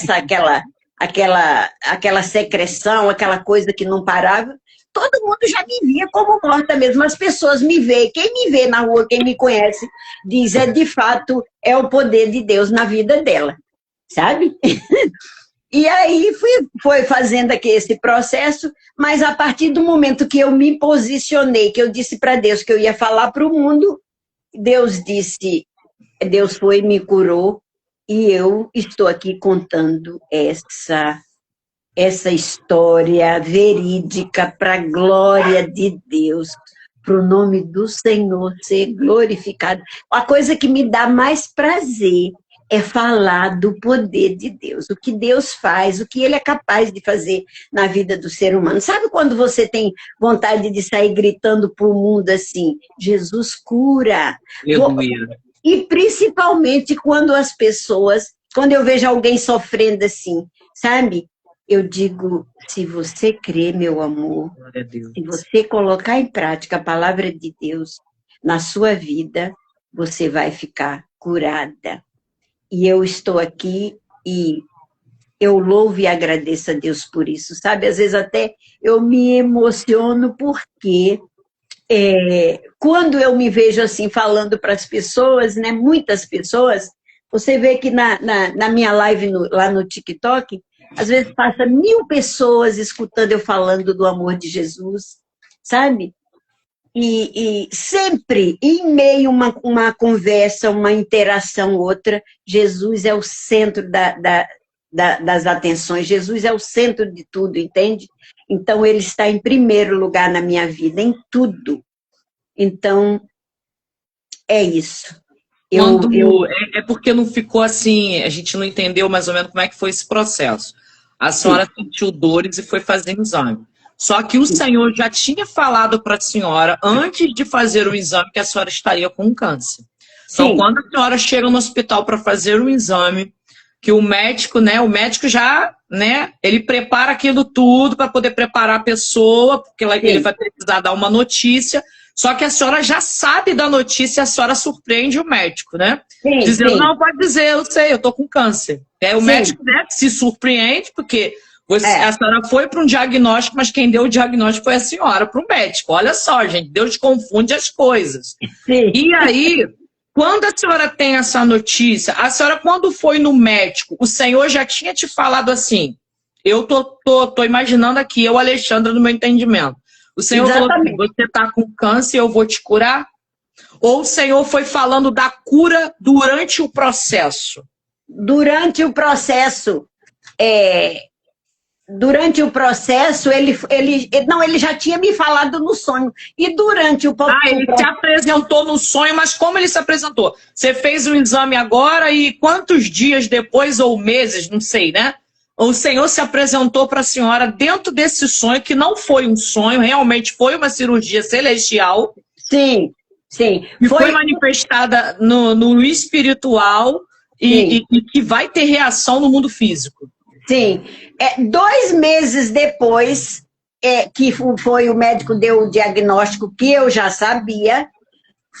Aquela secreção, aquela coisa que não parava. Todo mundo já me via como morta mesmo. As pessoas me veem. Quem me vê na rua, quem me conhece, diz, de fato, é o poder de Deus na vida dela. Sabe? E aí foi fazendo aqui esse processo, mas a partir do momento que eu me posicionei, que eu disse para Deus que eu ia falar para o mundo, Deus foi e me curou, e eu estou aqui contando essa história verídica para a glória de Deus, para o nome do Senhor ser glorificado. A coisa que me dá mais prazer é falar do poder de Deus, o que Deus faz, o que Ele é capaz de fazer na vida do ser humano. Sabe quando você tem vontade de sair gritando para o mundo assim, Jesus cura? E principalmente quando quando eu vejo alguém sofrendo assim, sabe? Eu digo, se você crer, meu amor, se você colocar em prática a palavra de Deus na sua vida, você vai ficar curada. E eu estou aqui e eu louvo e agradeço a Deus por isso, sabe? Às vezes até eu me emociono porque quando eu me vejo assim falando para as pessoas, né? Muitas pessoas, você vê que na minha live lá no TikTok, às vezes passa 1000 pessoas escutando eu falando do amor de Jesus, sabe? E sempre, em meio a uma conversa, uma interação, outra, Jesus é o centro das atenções, Jesus é o centro de tudo, entende? Então, Ele está em primeiro lugar na minha vida, em tudo. Então, é isso. É porque não ficou assim, a gente não entendeu mais ou menos como é que foi esse processo. A senhora sentiu dores e foi fazer exame. Só que o Senhor já tinha falado para a senhora, antes de fazer o exame, que a senhora estaria com câncer. Então, quando a senhora chega no hospital para fazer o exame, que o médico já, né, ele prepara aquilo tudo para poder preparar a pessoa, porque ele vai precisar dar uma notícia, só que a senhora já sabe da notícia, a senhora surpreende o médico, né? Dizendo, não, pode dizer, eu sei, eu tô com câncer. O médico, né, se surpreende, porque... A senhora foi para um diagnóstico, mas quem deu o diagnóstico foi a senhora, para o médico. Olha só, gente, Deus confunde as coisas. E aí, quando a senhora tem essa notícia, a senhora, quando foi no médico, o Senhor já tinha te falado assim, eu tô imaginando aqui, eu, Alexandra, no meu entendimento. O Senhor falou assim, você está com câncer, eu vou te curar? Ou o Senhor foi falando da cura durante o processo? Durante o processo, ele já tinha me falado no sonho. E durante o ele se apresentou no sonho, mas como ele se apresentou? Você fez o exame agora e quantos dias depois, ou meses, não sei, né? O Senhor se apresentou para a senhora dentro desse sonho, que não foi um sonho, realmente foi uma cirurgia celestial. Sim. E foi manifestada no espiritual e que vai ter reação no mundo físico. Sim. 2 meses depois que foi o médico deu o diagnóstico que eu já sabia,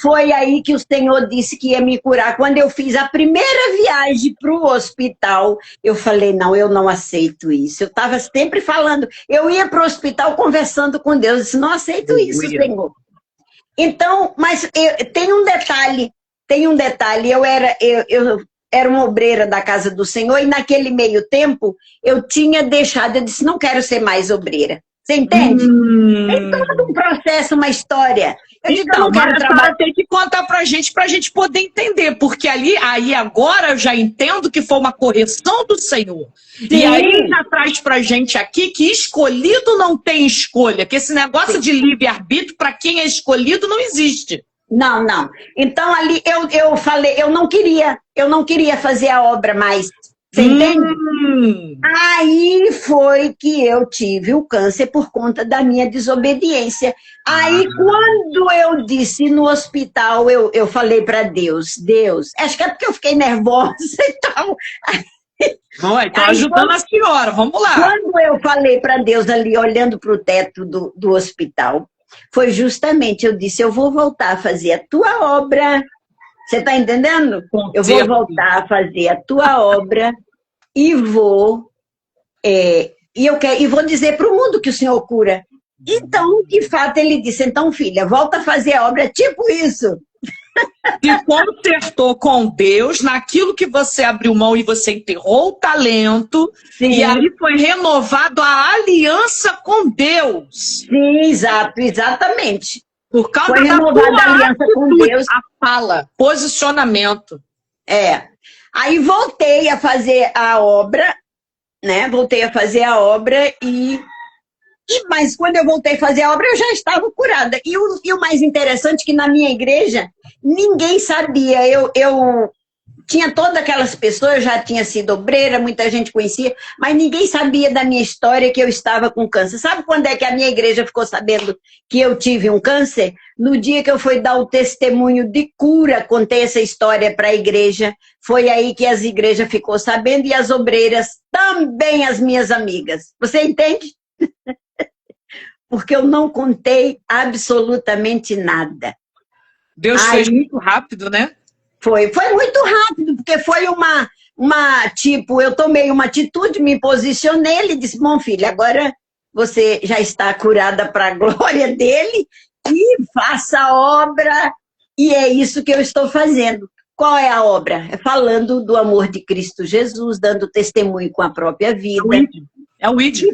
foi aí que o Senhor disse que ia me curar. Quando eu fiz a primeira viagem para o hospital, eu falei, não, eu não aceito isso. Eu estava sempre falando, eu ia para o hospital conversando com Deus, eu disse, não aceito isso, Senhor. Então, mas tem um detalhe, eu era uma obreira da casa do Senhor, e naquele meio tempo, eu tinha deixado, eu disse, não quero ser mais obreira. Você entende? Tem todo um processo, uma história. Eu digo, então, mas a senhora tem que contar pra gente poder entender, porque aí agora eu já entendo que foi uma correção do Senhor. Sim. E aí já traz pra gente aqui que escolhido não tem escolha, que esse negócio de livre-arbítrio, pra quem é escolhido, não existe. Não. Então ali eu falei, eu não queria fazer a obra mais. Você entende? Aí foi que eu tive o câncer por conta da minha desobediência. Aí quando eu disse no hospital, eu falei para Deus, acho que é porque eu fiquei nervosa e tal. Então ajudando a senhora, vamos lá. Quando eu falei para Deus ali, olhando para o teto do hospital, foi justamente, eu disse, eu vou voltar a fazer a tua obra. Você está entendendo? Eu vou voltar a fazer a tua obra e vou vou dizer para o mundo que o Senhor cura. Então, de fato, ele disse, então, filha, volta a fazer a obra, tipo isso. E consertou com Deus naquilo que você abriu mão e você enterrou o talento. Sim. E aí foi renovado a aliança com Deus. Sim, exatamente. Por causa foi renovada a aliança com Deus. A fala, posicionamento. Aí voltei a fazer a obra, né? Voltei a fazer a obra mas quando eu voltei a fazer a obra, eu já estava curada. E o mais interessante é que na minha igreja, ninguém sabia. Eu tinha todas aquelas pessoas, eu já tinha sido obreira, muita gente conhecia, mas ninguém sabia da minha história que eu estava com câncer. Sabe quando é que a minha igreja ficou sabendo que eu tive um câncer? No dia que eu fui dar o testemunho de cura, contei essa história para a igreja, foi aí que as igrejas ficou sabendo e as obreiras também, as minhas amigas. Você entende? Porque eu não contei absolutamente nada. Deus fez muito rápido, né? Foi muito rápido, porque foi tipo, eu tomei uma atitude, me posicionei, ele disse, bom filho, agora você já está curada para a glória dele e faça a obra, e é isso que eu estou fazendo. Qual é a obra? É falando do amor de Cristo Jesus, dando testemunho com a própria vida. É o ID.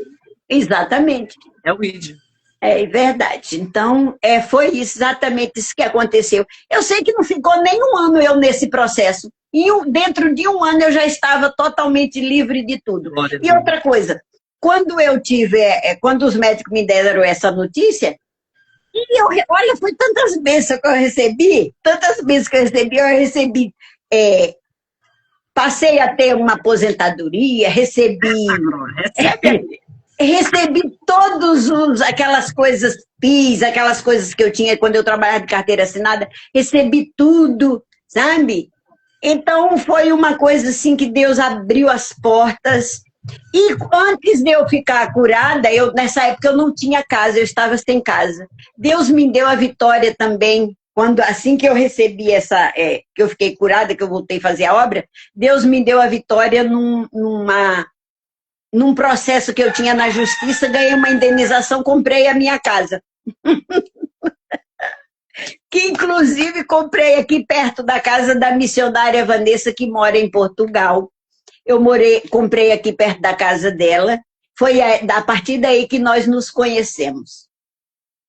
Exatamente. É o ID. É verdade. Então, foi exatamente isso que aconteceu. Eu sei que não ficou nem um ano eu nesse processo. E dentro de um ano eu já estava totalmente livre de tudo. E outra coisa, quando quando os médicos me deram essa notícia, olha, foi tantas bênçãos que eu recebi, passei a ter uma aposentadoria, recebi todos aquelas coisas, PIS, aquelas coisas que eu tinha quando eu trabalhava de carteira assinada, recebi tudo, sabe? Então foi uma coisa assim que Deus abriu as portas. E antes de eu ficar curada, nessa época eu não tinha casa, eu estava sem casa. Deus me deu a vitória também. Assim que eu recebi que eu fiquei curada, que eu voltei a fazer a obra, Deus me deu a vitória num processo que eu tinha na justiça, ganhei uma indenização, comprei a minha casa. Que inclusive comprei aqui perto da casa da missionária Vanessa, que mora em Portugal. Comprei aqui perto da casa dela. Foi a partir daí que nós nos conhecemos.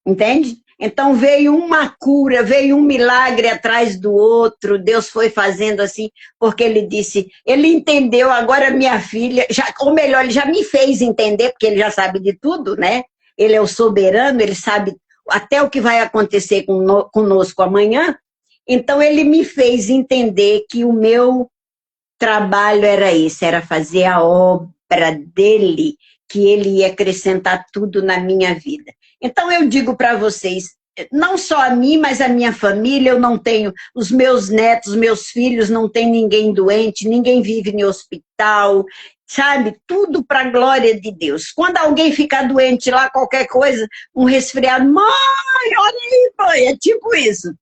Entende? Então veio uma cura, veio um milagre atrás do outro, Deus foi fazendo assim, porque ele disse, ele entendeu, agora minha filha, ou melhor, ele já me fez entender, porque ele já sabe de tudo, né? Ele é o soberano, ele sabe até o que vai acontecer conosco amanhã, então ele me fez entender que o meu trabalho era esse, era fazer a obra dele, que ele ia acrescentar tudo na minha vida. Então eu digo para vocês, não só a mim, mas a minha família, eu não tenho, os meus netos, meus filhos, não tem ninguém doente, ninguém vive em hospital, sabe? Tudo para a glória de Deus. Quando alguém ficar doente lá, qualquer coisa, um resfriado, mãe, olha aí, mãe, é tipo isso.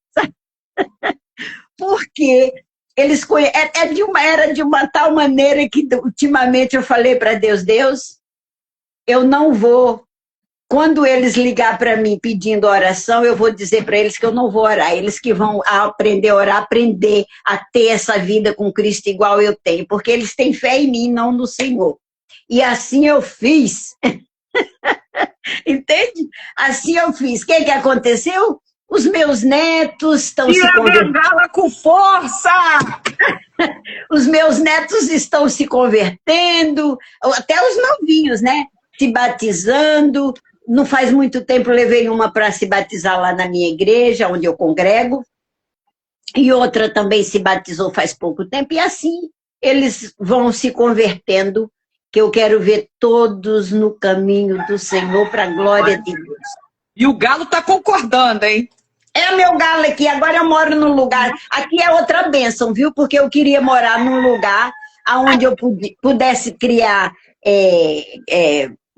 Porque eles era de uma tal maneira que ultimamente eu falei para Deus, eu não vou. Quando eles ligar para mim pedindo oração, eu vou dizer para eles que eu não vou orar. Eles que vão aprender a orar, aprender a ter essa vida com Cristo igual eu tenho. Porque eles têm fé em mim, não no Senhor. E assim eu fiz. Entende? Assim eu fiz. O que aconteceu? Os meus netos estão se convertendo. Bengala com força! Os meus netos estão se convertendo. Até os novinhos, né? Se batizando. Não faz muito tempo eu levei uma para se batizar lá na minha igreja, onde eu congrego, e outra também se batizou faz pouco tempo, e assim eles vão se convertendo, que eu quero ver todos no caminho do Senhor para a glória de Deus. E o galo está concordando, hein? É meu galo aqui, agora eu moro num lugar, aqui é outra bênção, viu? Porque eu queria morar num lugar onde eu pudesse criar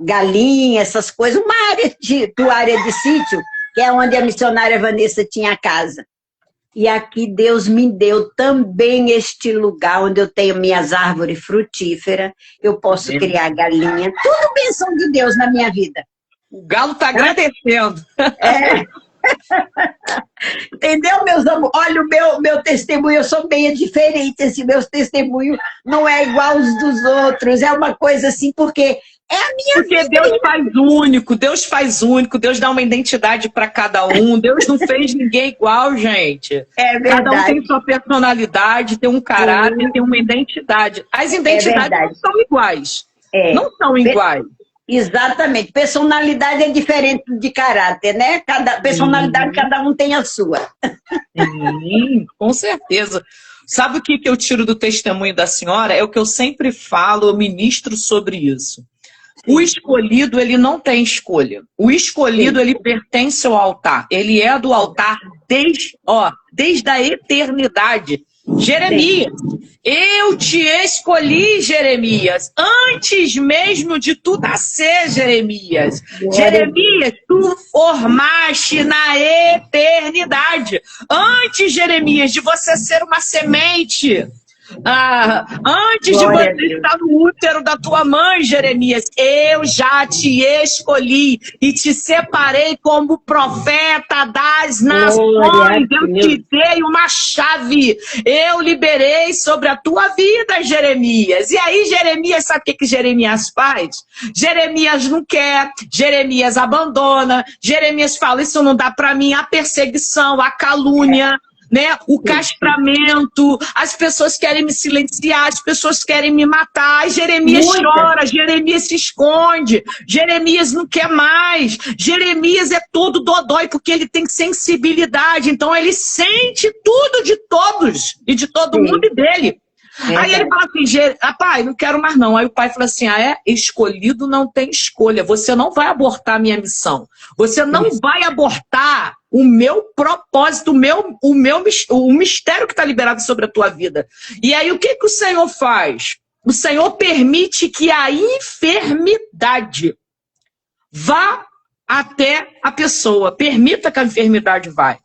galinha, essas coisas, uma área de sítio, que é onde a missionária Vanessa tinha a casa. E aqui Deus me deu também este lugar onde eu tenho minhas árvores frutíferas, eu posso criar galinha, tudo bênção de Deus na minha vida. O galo está agradecendo. É. Entendeu, meus amores? Olha, o meu testemunho, eu sou meio diferente, esse meu testemunho não é igual aos dos outros, é uma coisa assim, porque é a minha Porque vida. Deus faz único, Deus dá uma identidade para cada um, Deus não fez ninguém igual, gente. É verdade. Cada um tem sua personalidade, tem um caráter, tem uma identidade. As identidades não são iguais. Não são iguais. Exatamente. Personalidade é diferente de caráter, né? Cada personalidade, cada um tem a sua. Sim, com certeza. Sabe o que eu tiro do testemunho da senhora? É o que eu sempre falo, eu ministro sobre isso. O escolhido, ele não tem escolha. O escolhido, ele pertence ao altar. Ele é do altar desde a eternidade. Jeremias, eu te escolhi, Jeremias, antes mesmo de tu nascer, Jeremias. Jeremias, tu formaste na eternidade. Antes, Jeremias, de você ser uma semente. Antes de você estar no útero da tua mãe, Jeremias, eu já te escolhi e te separei como profeta das nações. Eu te dei uma chave, eu liberei sobre a tua vida, Jeremias. E aí, Jeremias, sabe o que Jeremias faz? Jeremias não quer, Jeremias abandona, Jeremias fala, isso não dá para mim, a perseguição, a calúnia, né? O castramento, as pessoas querem me silenciar, as pessoas querem me matar. Jeremias chora, Jeremias se esconde, Jeremias não quer mais. Jeremias é todo dodói porque ele tem sensibilidade, então ele sente tudo de todos e de todo mundo e dele. Aí ele fala assim, pai, não quero mais não. Aí o pai fala assim, escolhido não tem escolha, você não vai abortar a minha missão, você não vai abortar o meu propósito, o mistério que está liberado sobre a tua vida. E aí o que o Senhor faz? O Senhor permite que a enfermidade vá até a pessoa, permita que a enfermidade vá.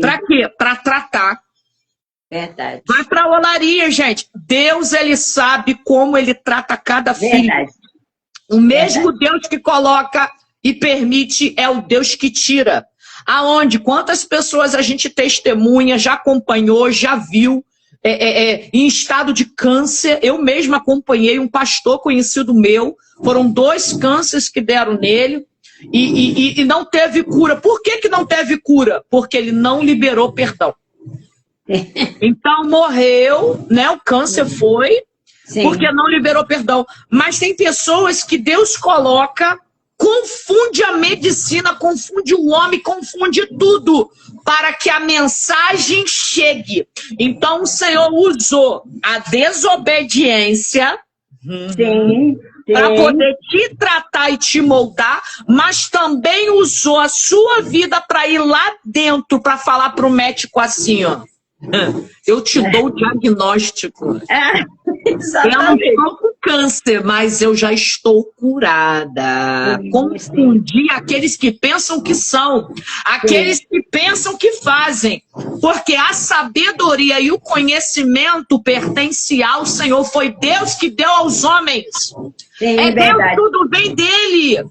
Para quê? Para tratar. Verdade. Vai para a olaria, gente. Deus, ele sabe como ele trata cada filho. Verdade. O mesmo Deus que coloca e permite é o Deus que tira. Aonde? Quantas pessoas a gente testemunha, já acompanhou, já viu, em estado de câncer. Eu mesma acompanhei um pastor conhecido meu. Foram 2 cânceres que deram nele e não teve cura. Por que não teve cura? Porque ele não liberou perdão. Então morreu, né? O câncer foi, porque não liberou perdão. Mas tem pessoas que Deus coloca, confunde a medicina, confunde o homem, confunde tudo, para que a mensagem chegue. Então o Senhor usou a desobediência para poder te tratar e te moldar, mas também usou a sua vida para ir lá dentro, para falar para o médico assim, ó. Eu te dou o diagnóstico. Eu não estou com câncer, mas eu já estou curada. Confundir aqueles que pensam que são, aqueles que pensam que fazem. Porque a sabedoria e o conhecimento pertence ao Senhor. Foi Deus que deu aos homens. Deus, tudo vem dele.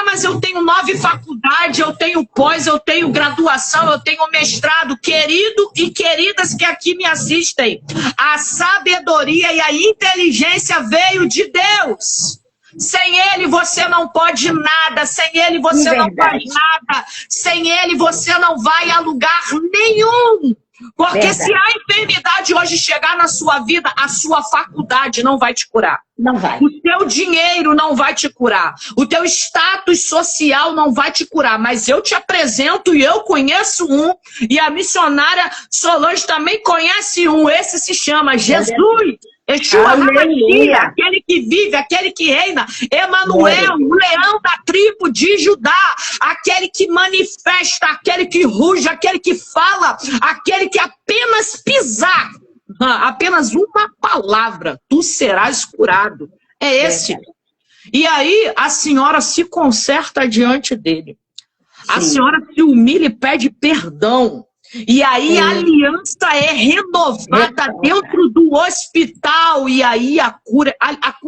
Mas eu tenho 9 faculdades, eu tenho pós, eu tenho graduação, eu tenho mestrado. Querido e queridas que aqui me assistem, a sabedoria e a inteligência veio de Deus. Sem ele você não pode nada, sem ele você não faz nada, sem ele você não vai a lugar nenhum. Porque se a enfermidade hoje chegar na sua vida, a sua faculdade não vai te curar. Não vai. O teu dinheiro não vai te curar. O teu status social não vai te curar. Mas eu te apresento e eu conheço um. E a missionária Solange também conhece um. Esse se chama Jesus. Yeshua HaMashiach, aquele que vive, aquele que reina, Emanuel, o leão da tribo de Judá, aquele que manifesta, aquele que ruge, aquele que fala, aquele que apenas pisar, apenas uma palavra, tu serás curado. É esse. E aí a senhora se conserta diante dele. A senhora se humilha e pede perdão. E aí a aliança é renovada dentro do hospital. E aí a cura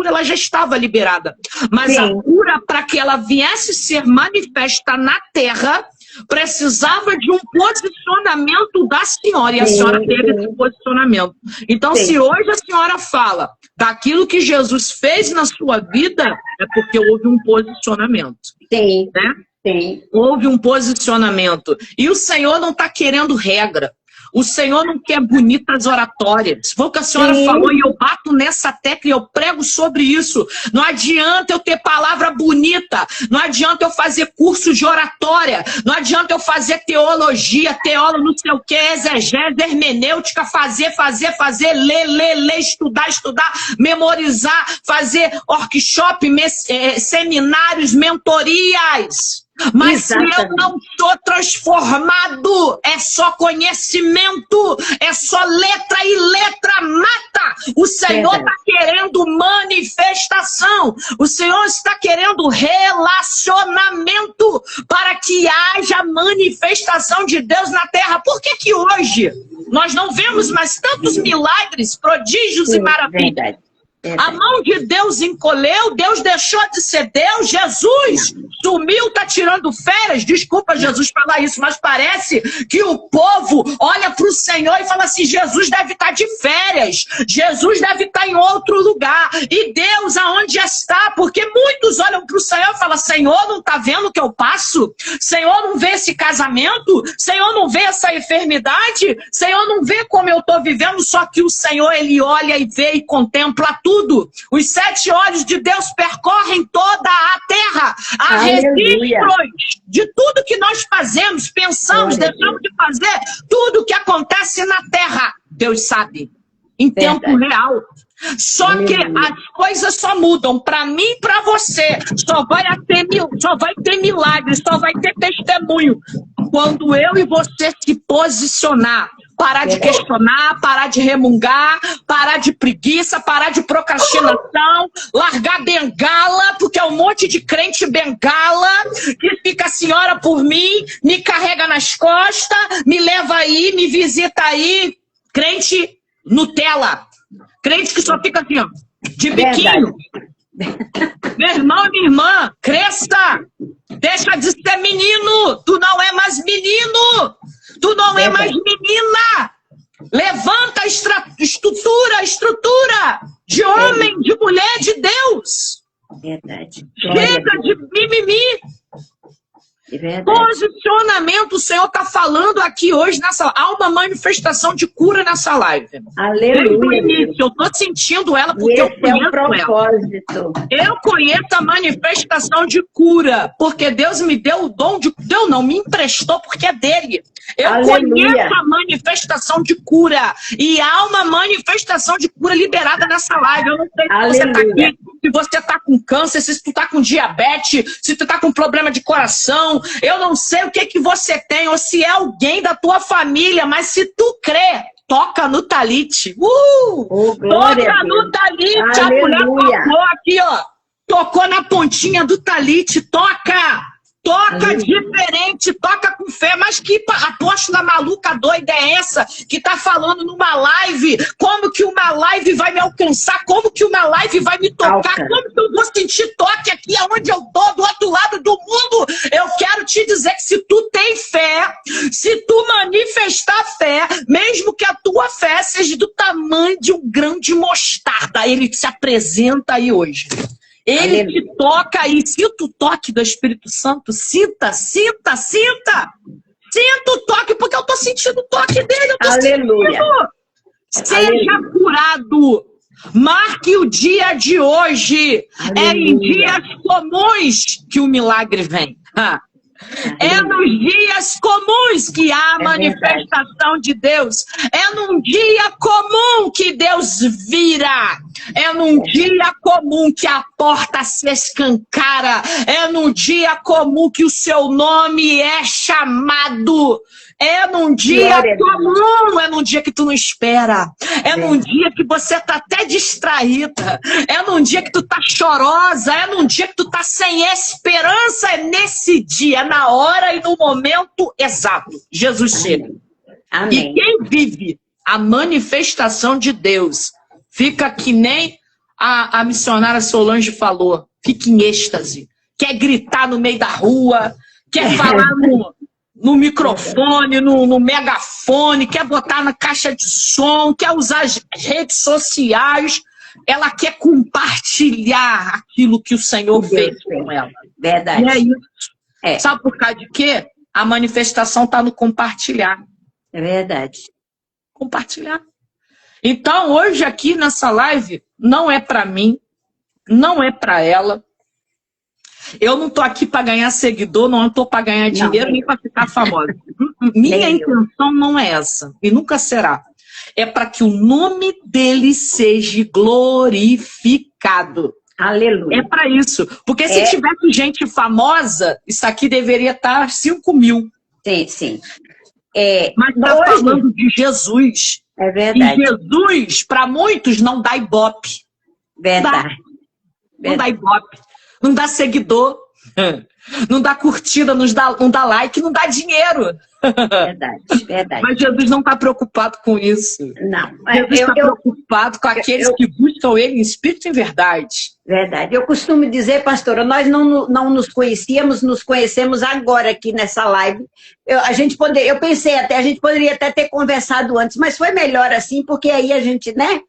ela já estava liberada. Mas a cura, para que ela viesse ser manifesta na terra, precisava de um posicionamento da senhora. E a senhora teve esse posicionamento. Então, se hoje a senhora fala daquilo que Jesus fez na sua vida, é porque houve um posicionamento. Sim. Né? Sim. Houve um posicionamento. E o Senhor não está querendo regra. O Senhor não quer bonitas oratórias. Foi o que a senhora falou e eu bato nessa tecla e eu prego sobre isso. Não adianta eu ter palavra bonita. Não adianta eu fazer curso de oratória. Não adianta eu fazer teologia, teólogo, não sei o que, exegese, hermenêutica, fazer, ler, estudar, memorizar, fazer workshop, seminários, mentorias. Mas se eu não sou transformado, é só conhecimento, é só letra e letra mata. O Senhor está querendo manifestação, o Senhor está querendo relacionamento para que haja manifestação de Deus na terra. Por que que hoje nós não vemos mais tantos milagres, prodígios e maravilhas? A mão de Deus encolheu, Deus deixou de ser Deus, Jesus sumiu, tá tirando férias. Desculpa, Jesus, falar isso, mas parece que o povo olha para o Senhor e fala assim: Jesus deve estar de férias, Jesus deve estar em outro lugar. E Deus aonde está? Porque muitos olham para o Senhor e falam: Senhor, não está vendo o que eu passo? Senhor, não vê esse casamento? Senhor, não vê essa enfermidade? Senhor, não vê como eu estou vivendo? Só que o Senhor, Ele olha e vê e contempla tudo. Os 7 olhos de Deus percorrem toda a terra. Há registros de tudo que nós fazemos, pensamos, deixamos de fazer. Tudo que acontece na terra, Deus sabe, em tempo real. Só que as coisas só mudam para mim e para você. Só vai ter milagre, só vai ter testemunho quando eu e você se posicionar. Parar de questionar, parar de remungar, parar de preguiça, parar de procrastinação, largar bengala, porque é um monte de crente bengala que fica assim: ora por mim, me carrega nas costas, me leva aí, me visita aí. Crente Nutella. Crente que só fica assim, ó, de biquinho. Meu irmão e minha irmã, cresça! Deixa de ser menino! Tu não é mais menino! Tu não é mais menina! Levanta a estrutura de homem, de mulher, de Deus! Verdade. Chega de mimimi! Posicionamento, o Senhor está falando aqui hoje nessa live. Há uma manifestação de cura nessa live. Aleluia. Eu estou sentindo ela porque eu conheço ela. Eu conheço a manifestação de cura, porque Deus me deu o dom de... Deus não, me emprestou porque é dele. Eu conheço a manifestação de cura. E há uma manifestação de cura liberada nessa live. Eu não sei se você está aqui, se você está com câncer, se tu está com diabetes, se tu está com problema de coração. Eu não sei o que que você tem, ou se é alguém da tua família, mas se tu crê, toca no talite. Toca no talite. A mulher tocou aqui, ó. Tocou na pontinha do talite. Toca. Toca diferente, toca com fé. Mas que apóstola maluca doida é essa que tá falando numa live? Como que uma live vai me alcançar? Como que uma live vai me tocar? Como que eu vou sentir toque aqui aonde eu tô, do outro lado do mundo? Eu quero te dizer que se tu tem fé, se tu manifestar fé, mesmo que a tua fé seja do tamanho de um grão de mostarda, ele se apresenta aí hoje. Ele te toca e sinta o toque do Espírito Santo. Sinta. Sinta o toque, porque eu tô sentindo o toque dele. Eu tô sentindo. Seja curado. Marque o dia de hoje. É em dias comuns que o milagre vem. É nos dias comuns que há a manifestação de Deus. É num dia comum que Deus vira É num dia comum que a porta se escancara. É num dia comum que o seu nome é chamado. É num dia comum, é num dia que tu não espera. É num dia que você tá até distraída. É num dia que tu tá chorosa. É num dia que tu tá sem esperança. É nesse dia, na hora e no momento exato. Jesus chega. Amém. E quem vive a manifestação de Deus fica que nem a missionária Solange falou. Fica em êxtase. Quer gritar no meio da rua. Quer falar no microfone, no megafone, quer botar na caixa de som, quer usar as redes sociais, ela quer compartilhar aquilo que o Senhor fez com ela. Verdade. E é isso. Sabe por causa de quê? A manifestação está no compartilhar. É verdade. Compartilhar. Então, hoje aqui nessa live, não é para mim, não é para ela. Eu não tô aqui para ganhar seguidor, não tô para ganhar dinheiro, nem para ficar famosa. Minha intenção não é essa, e nunca será. É para que o nome dele seja glorificado. Aleluia. É para isso. Porque se tivesse gente famosa, isso aqui deveria estar 5 mil. Sim, sim. Mas está falando de Jesus. É verdade. E Jesus, para muitos, não dá ibope. Verdade. Não dá ibope. Não dá seguidor, não dá curtida, não dá like, não dá dinheiro. Verdade, verdade. Mas Jesus não está preocupado com isso. Não. Jesus está preocupado com aqueles que buscam Ele em espírito e em verdade. Verdade. Eu costumo dizer, pastora, nós não nos conhecíamos, nos conhecemos agora aqui nessa live. Eu pensei até, a gente poderia até ter conversado antes, mas foi melhor assim, porque aí a gente, né?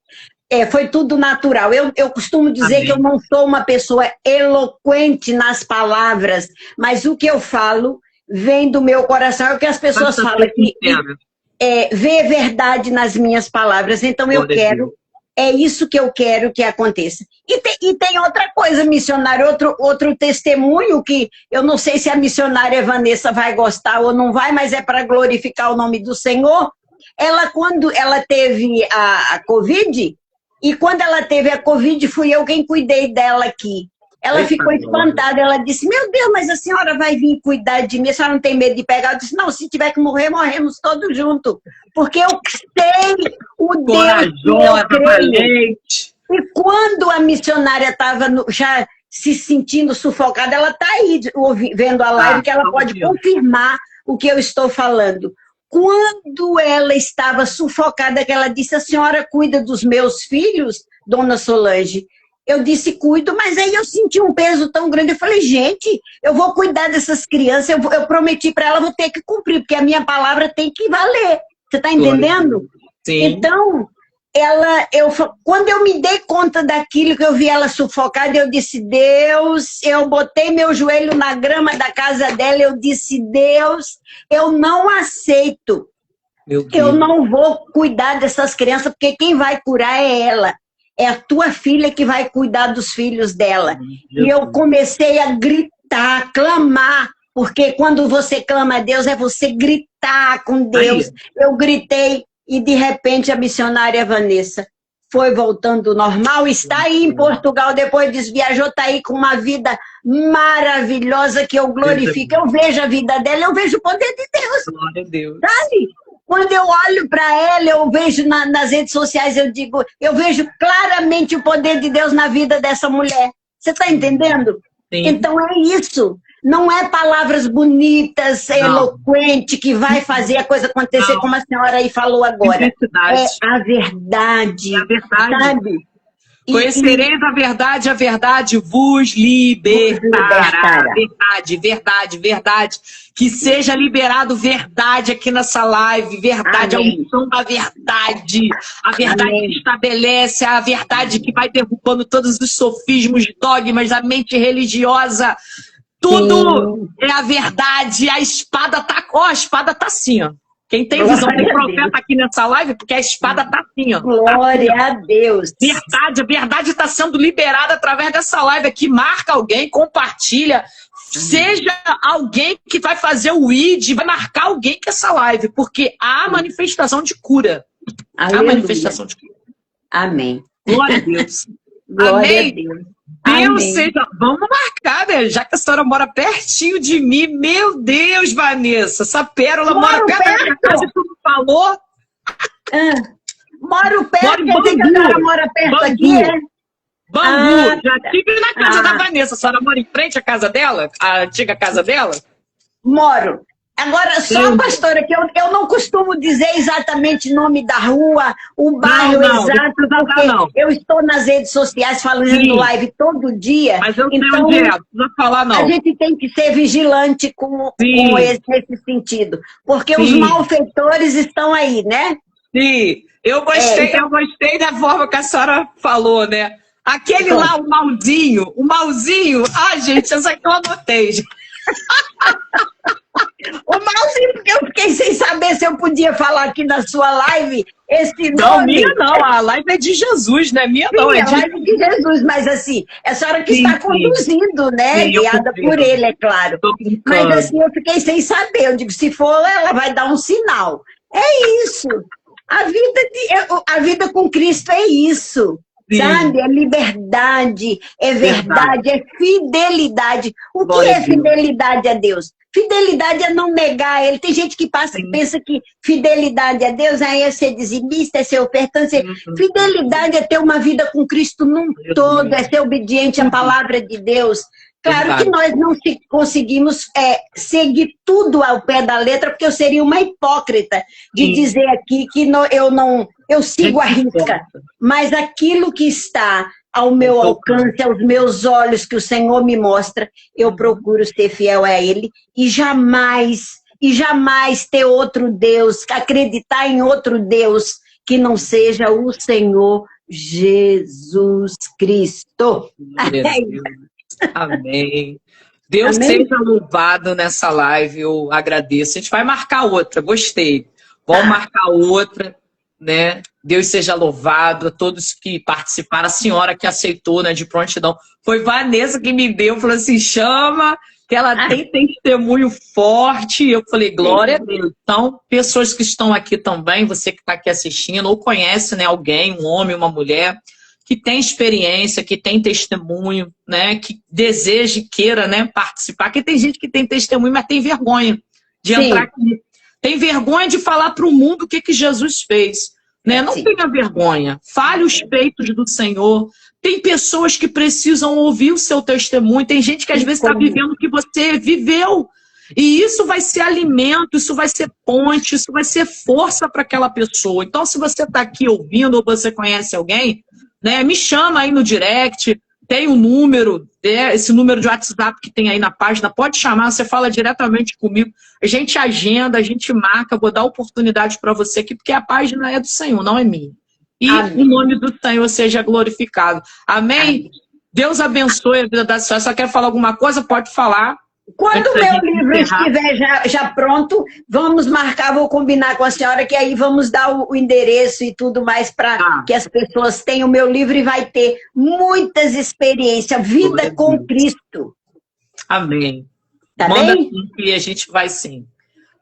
Foi tudo natural. Eu costumo dizer que eu não sou uma pessoa eloquente nas palavras, mas o que eu falo vem do meu coração. É o que as pessoas falam, que vê verdade nas minhas palavras. Então é isso que eu quero que aconteça. E tem outra coisa, missionário, outro testemunho que eu não sei se a missionária Vanessa vai gostar ou não vai, mas é para glorificar o nome do Senhor. Quando ela teve a Covid... E quando ela teve a Covid, fui eu quem cuidei dela aqui. Ela ficou espantada, ela disse, meu Deus, mas a senhora vai vir cuidar de mim, a senhora não tem medo de pegar? Eu disse, não, se tiver que morrer, morremos todos juntos. Porque eu sei o Deus que eu creio. E quando a missionária estava já se sentindo sufocada, ela está aí vendo a live, que ela pode confirmar o que eu estou falando. Quando ela estava sufocada, que ela disse, a senhora cuida dos meus filhos, dona Solange? Eu disse, cuido, mas aí eu senti um peso tão grande. Eu falei, gente, eu vou cuidar dessas crianças, eu prometi para ela, vou ter que cumprir, porque a minha palavra tem que valer. Você está entendendo? Sim. Então, quando eu me dei conta daquilo, que eu vi ela sufocada, eu disse, Deus, eu botei meu joelho na grama da casa dela, eu disse, Deus, eu não aceito, eu não vou cuidar dessas crianças, porque quem vai curar é ela, é a tua filha que vai cuidar dos filhos dela. E eu comecei a gritar, clamar, porque quando você clama a Deus, é você gritar com Deus. Eu gritei, e de repente a missionária Vanessa foi voltando ao normal, está aí em Portugal, depois viajou, está aí com uma vida maravilhosa que eu glorifico. Eu vejo a vida dela, eu vejo o poder de Deus. Glória a Deus. Sabe? Quando eu olho para ela, eu vejo nas redes sociais, eu vejo claramente o poder de Deus na vida dessa mulher. Você está entendendo? Sim. Então é isso. Não é palavras bonitas, eloquente, que vai fazer a coisa acontecer, como a senhora aí falou agora. É a verdade. É a verdade. Sabe? Conhecereis a verdade vos libertará. Verdade. Que seja liberado verdade aqui nessa live, verdade, Amém. A unção da verdade. A verdade Amém. que estabelece, a verdade que vai derrubando todos os sofismos, dogmas, a mente religiosa. Tudo é a verdade. A espada tá, a espada tá assim, ó. Quem tem visão de profeta aqui nessa live, porque a espada tá assim, ó. Glória a Deus. Verdade, a verdade está sendo liberada através dessa live aqui. Marca alguém, compartilha. Seja alguém que vai fazer o ID, vai marcar alguém com essa live, porque há manifestação de cura. Aleluia. Há manifestação de cura. Amém. Glória a Deus. Glória Amém? a Deus. Deus Amém. seja... Vamos marcar, né? Já que a senhora mora pertinho de mim. Meu Deus, Vanessa. Essa pérola mora perto da minha casa e tu não falou? Moro perto, Moro em quer dizer que a Bangu. senhora mora perto Bangu. aqui, é? Bangu. Já estive na casa da Ah. Vanessa. A senhora mora em frente à casa dela? A antiga casa dela? Moro. Agora, só, pastora, que eu não costumo dizer exatamente o nome da rua, o bairro não, exato, porque não. eu estou nas redes sociais fazendo Sim. live todo dia. Mas eu então, sei onde é. Não precisa falar, não. A gente tem que ser vigilante com nesse sentido, porque os Sim. malfeitores estão aí, né? Sim, eu gostei da forma que a senhora falou, né? Aquele lá, o malzinho, gente, essa aqui eu anotei. O malzinho, porque eu fiquei sem saber se eu podia falar aqui na sua live esse nome. Não, minha não, a live é de Jesus, não é minha não. Sim, É a live de Jesus, mas assim, é a senhora que está conduzindo, né? Guiada por ele, é claro. Mas assim, eu fiquei sem saber. Eu digo, se for, ela vai dar um sinal. É isso. A vida com Cristo é isso. Sim. Sabe? É liberdade, é verdade, é fidelidade. O que é fidelidade a Deus? Fidelidade é não negar Ele. Tem gente que pensa que fidelidade a Deus é ser dizimista, é ser ofertante. Fidelidade é ter uma vida com Cristo num todo, é ser obediente à palavra de Deus. Claro que nós não conseguimos seguir tudo ao pé da letra, porque eu seria uma hipócrita de dizer aqui que eu sigo a risca. Mas aquilo que está ao meu alcance, aos meus olhos, que o Senhor me mostra, eu procuro ser fiel a Ele e jamais ter outro Deus, acreditar em outro Deus que não seja o Senhor Jesus Cristo. Amém. Deus seja louvado nessa live, eu agradeço. A gente vai marcar outra, gostei. Vamos marcar outra, né? Deus seja louvado a todos que participaram. A senhora que aceitou, né, de prontidão. Foi Vanessa que me deu, falou assim, chama, que ela tem testemunho forte. Eu falei, glória a Deus. Então, pessoas que estão aqui também, você que está aqui assistindo, ou conhece, né, alguém, um homem, uma mulher, que tem experiência, que tem testemunho, né, que deseja e queira, né, participar. Porque tem gente que tem testemunho, mas tem vergonha de entrar aqui. Tem vergonha de falar para o mundo o que Jesus fez. Né? Não tenha vergonha. Fale os feitos do Senhor. Tem pessoas que precisam ouvir o seu testemunho. Tem gente que às vezes está vivendo o que você viveu. E isso vai ser alimento, isso vai ser ponte, isso vai ser força para aquela pessoa. Então, se você está aqui ouvindo ou você conhece alguém, né, me chama aí no direct. Tem um número, esse número de WhatsApp que tem aí na página, pode chamar, você fala diretamente comigo. A gente agenda, a gente marca, vou dar oportunidade para você aqui, porque a página é do Senhor, não é minha. E o nome do Senhor seja glorificado. Amém? Deus abençoe a vida da senhora. Se ela quer falar alguma coisa, pode falar. Quando o meu livro estiver já pronto, vamos marcar, vou combinar com a senhora, que aí vamos dar o endereço e tudo mais para que as pessoas tenham o meu livro e vai ter muitas experiências, vida com Cristo. Amém. Tá Manda bem? que a gente vai sim.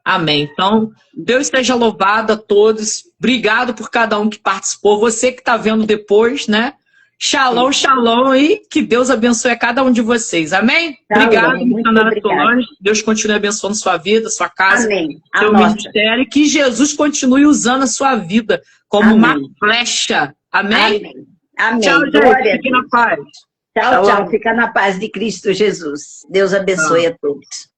Amém. Então, Deus seja louvado a todos. Obrigado por cada um que participou. Você que está vendo depois, né? Shalom, shalom, e que Deus abençoe a cada um de vocês. Amém? Obrigado, missionária Solange. Deus continue abençoando sua vida, sua casa, seu ministério, e que Jesus continue usando a sua vida como uma flecha. Amém? Amém. Tchau, gente. Fique na paz. Tchau, tchau. Fica na paz de Cristo Jesus. Deus abençoe a todos.